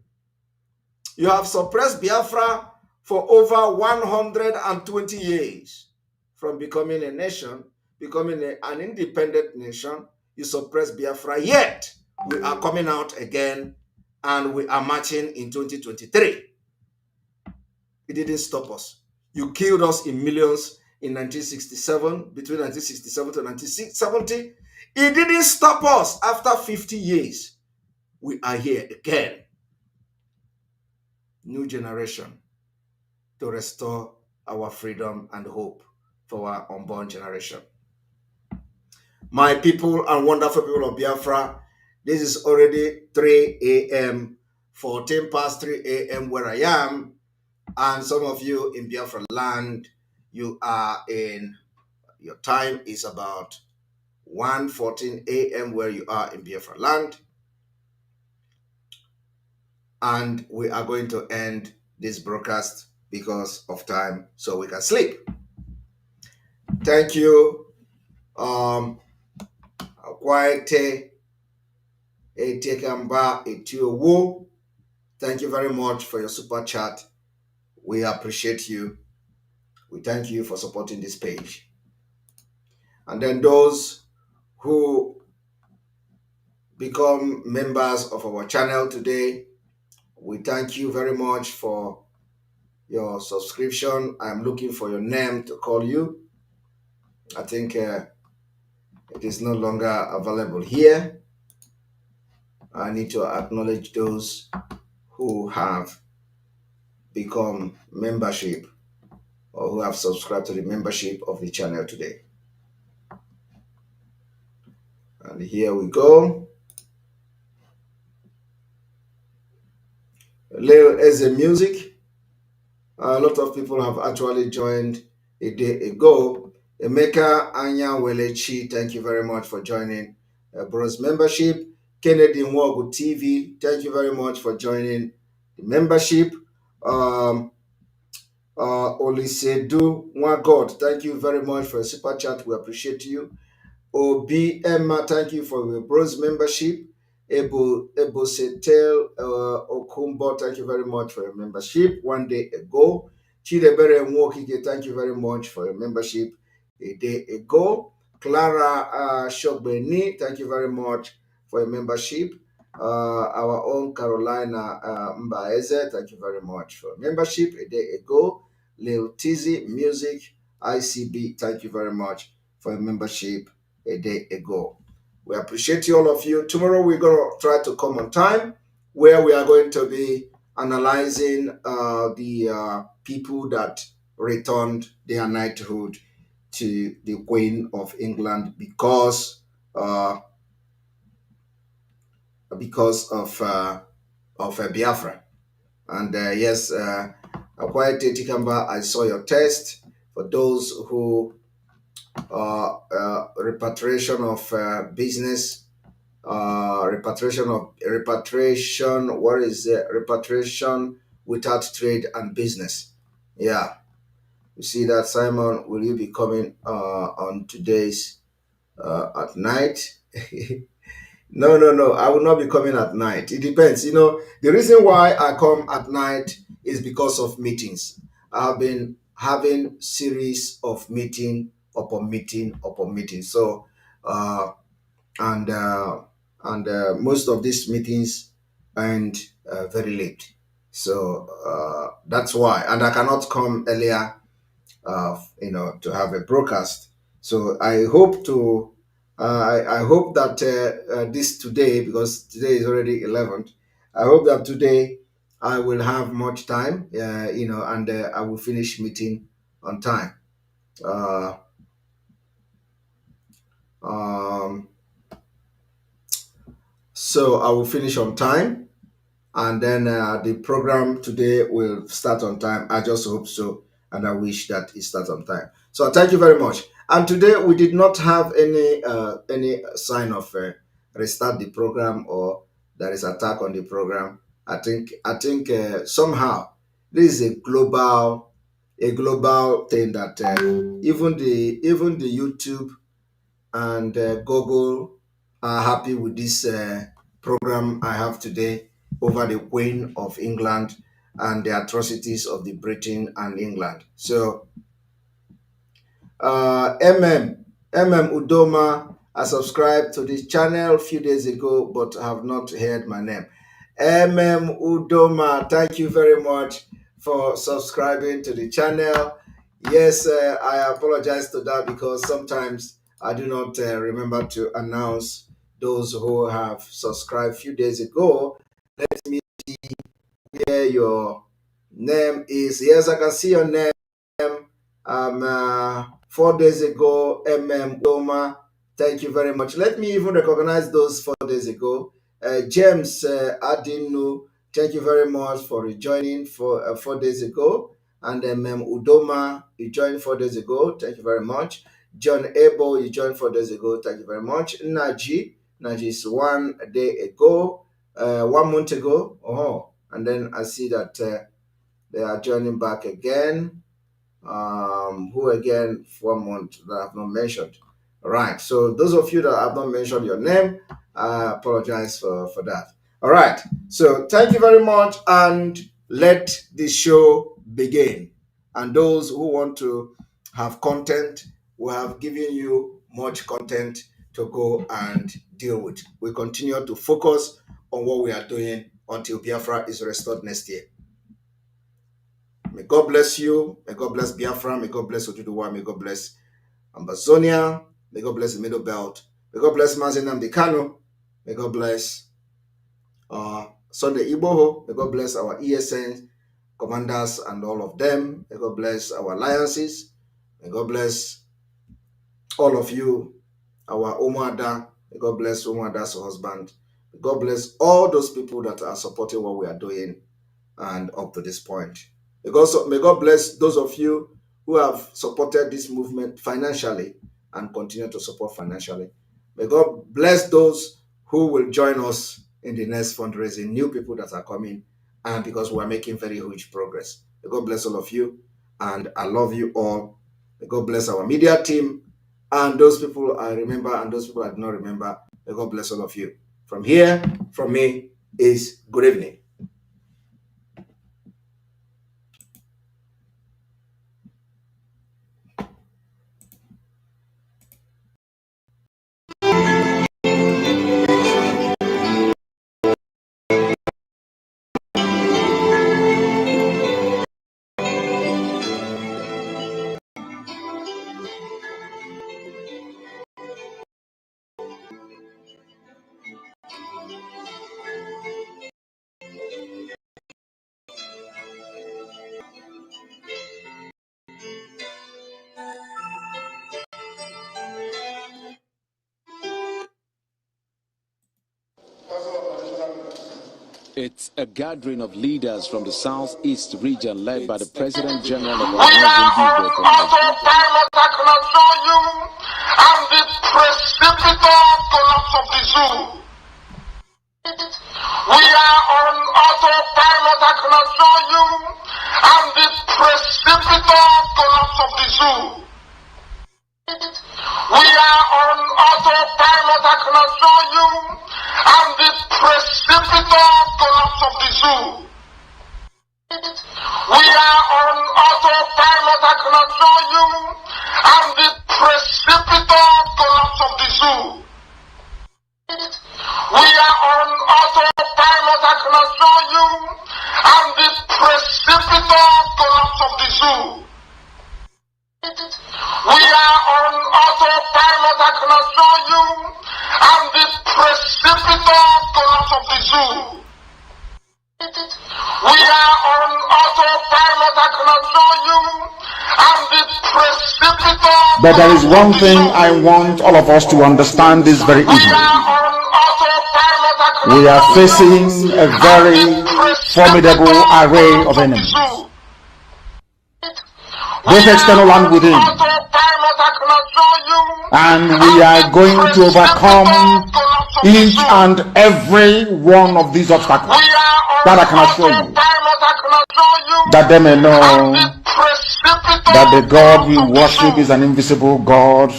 You have suppressed Biafra for over 120 years from becoming a nation, becoming an independent nation. You suppress Biafra, yet we are coming out again and we are marching in 2023. It didn't stop us. You killed us in millions in 1967, between 1967 to 1970. It didn't stop us. After 50 years, we are here again. new generation to restore our freedom and hope for our unborn generation. My people and wonderful people of Biafra, this is already 3 a.m., 14 past 3 a.m. where I am, and some of you in Biafra land, your time is about 1:14 a.m. where you are in Biafra land, and we are going to end this broadcast because of time so we can sleep. Thank you. Thank you very much for your super chat. We appreciate you. We thank you for supporting this page. And then those who become members of our channel today, we thank you very much for your subscription. I'm looking for your name to call you. I think it is no longer available here. I need to acknowledge those who have become membership or who have subscribed to the membership of the channel today. And here we go. Leo Eze Music. A lot of people have actually joined a day ago. Emeka Anya Welechi, thank you very much for joining Bros membership. Kennedy Nwogu TV, thank you very much for joining the membership. Olisedu Nwagod, thank you very much for a super chat. We appreciate you. Obi Emma, thank you for your Bros membership. Ebo Setel Okumbo, thank you very much for your membership 1 day ago. Chidebere Nwokike, thank you very much for your membership a day ago. Clara Shogbeni, thank you very much for your membership. Our own Carolina Mbaeze, thank you very much for your membership a day ago. Lil Tizzy Music ICB, thank you very much for your membership a day ago. We appreciate you, all of you. Tomorrow we're going to try to come on time, where we are going to be analyzing the people that returned their knighthood to the Queen of England because of Biafra. And yes, Akwai Tikamba, I saw your test. For those who repatriation of business, repatriation. What is it? Repatriation without trade and business. Yeah, you see that, Simon. Will you be coming on today's at night? No. I will not be coming at night. It depends. You know, the reason why I come at night is because of meetings. I've been having series of meeting upon meeting upon meeting. So, and most of these meetings end very late. So that's why. And I cannot come earlier, to have a broadcast. So I hope to. I hope that this today, because today is already 11th, I hope that today I will have much time, and I will finish meeting on time. So I will finish on time, and then the program today will start on time. I just hope so, and I wish that it starts on time. So thank you very much. And today we did not have any sign of restart the program or there is attack on the program. I think somehow this is a global thing that even the YouTube and Google are happy with this program I have today over the Queen of England and the atrocities of the Britain and England. So MM Udoma, I subscribed to this channel a few days ago, but have not heard my name. MM Udoma, thank you very much for subscribing to the channel. Yes, I apologize to that because sometimes I do not remember to announce those who have subscribed a few days ago. Let me see where your Name is, yes, I can see your name. 4 days ago, Doma. Thank you very much. Let me even recognize those 4 days ago. James Adinu, thank you very much for rejoining for 4 days ago. And Udoma, you joined 4 days ago. Thank you very much. John Ebo, you joined 4 days ago. Thank you very much. Naji is 1 day ago, 1 month ago. Oh, and then I see that they are joining back again. Who again for 1 month that I have not mentioned. All right. So those of you that have not mentioned your name, I apologize for that. All right. So thank you very much, and let the show begin. And those who want to have content, we have given you much content to go and deal with. We continue to focus on what we are doing until Biafra is restored next year. May God bless you. May God bless Biafra. May God bless Oduduwa. May God bless Ambazonia. May God bless the Middle Belt. May God bless Mazenam Dekano. May God bless Sunday Iboho. May God bless our ESN commanders and all of them. May God bless our alliances. May God bless all of you, our Omada. May God bless Omada's husband. May God bless all those people that are supporting what we are doing and up to this point. May God bless those of you who have supported this movement financially and continue to support financially. May God bless those who will join us in the next fundraising, new people that are coming, and because we are making very huge progress. May God bless all of you, and I love you all. May God bless our media team, and those people I remember and those people I do not remember. May God bless all of you. From here, from me, is good evening. It's a gathering of leaders from the Southeast region led by the President General of Organizing People. And the precipitous collapse of the zoo. We are on autopilot, I can assure you, and the precipitous collapse of the zoo. We are on autopilot, I can assure you, and the precipitous collapse of the zoo. We are on autopilot, I can assure you, and the precipitous collapse of the zoo. We are on autopilot, I can assure you, and the precipitous collapse of the zoo. We are on autopilot, I can assure you, and the precipitous collapse of the zoo. We are on autopilot, I can assure you, and the precipitous. But there is one thing I want all of us to understand this very evening. We are facing a very formidable array of enemies, both external and within. And we are going to overcome each and every one of these obstacles. That I can assure you, that they may know that the God we worship is an invisible God,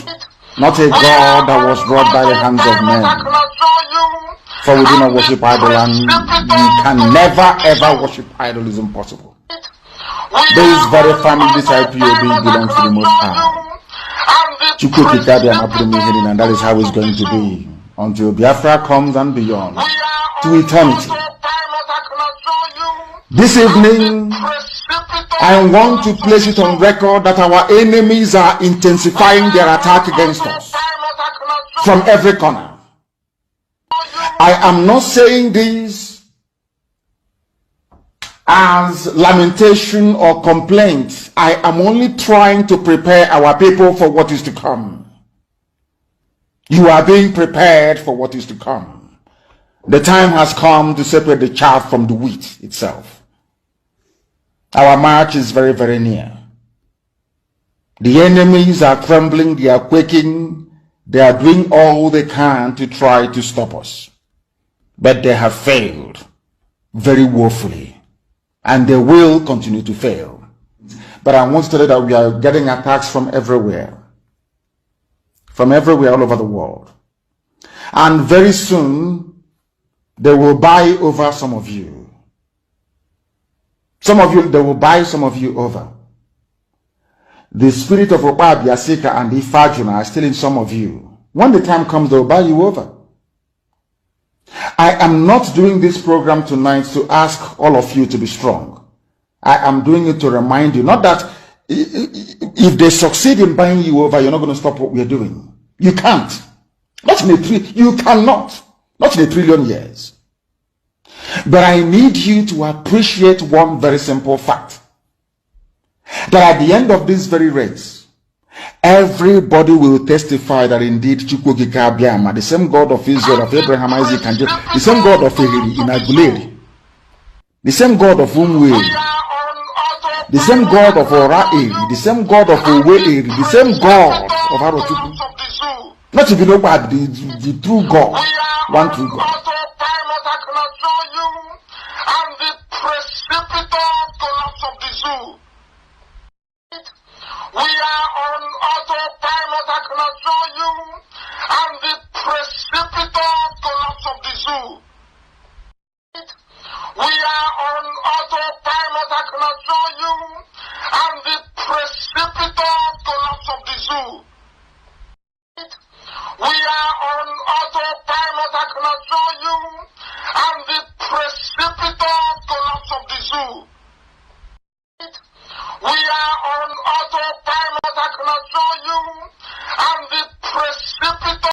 not a God that was wrought by the hands of men. For we do not worship idol, and we can never ever worship idol. Is impossible. This very family, this IPOB, belongs to the Most High. And that is how it's going to be until Biafra comes and beyond to eternity. This evening, I want to place it on record that our enemies are intensifying their attack against us from every corner. I am not saying this as lamentation or complaint. I am only trying to prepare our people for what is to come. You are being prepared for what is to come. The time has come to separate the chaff from the wheat itself. Our march is very, very near. The enemies are trembling, they are quaking, they are doing all they can to try to stop us. But they have failed very woefully, and they will continue to fail. But I want to tell you that we are getting attacks from everywhere all over the world. And very soon, they will buy over some of you. They will buy some of you over. The spirit of Ekpa, Biafra, and Ifajuna are still in some of you. When the time comes, they will buy you over. I am not doing this program tonight to ask all of you to be strong. I am doing it to remind you, not that if they succeed in buying you over, you're not going to stop what we're doing. You can't. You cannot. Not in a trillion years. But I need you to appreciate one very simple fact. That at the end of this very race, everybody will testify that indeed Chukwukika Abiyama, the same God of Israel, of Abraham, Isaac, and Jacob, the same God of Ehiri in Aguleri, the same God of Umwe, the same God of Ora-Eri, the same God of Owe-Eri, the same God of Arochukwu. Not to be no bad, the true God, one true God. And the precipitous collapse of the zoo. We are on autopilot, I can assure you, and the precipitous collapse of the zoo. We are on autopilot, I can assure you, and the precipitous collapse of the zoo. We are on autopilot, I can assure you, and the precipitous collapse of the zoo. We are on autopilot, I can assure you,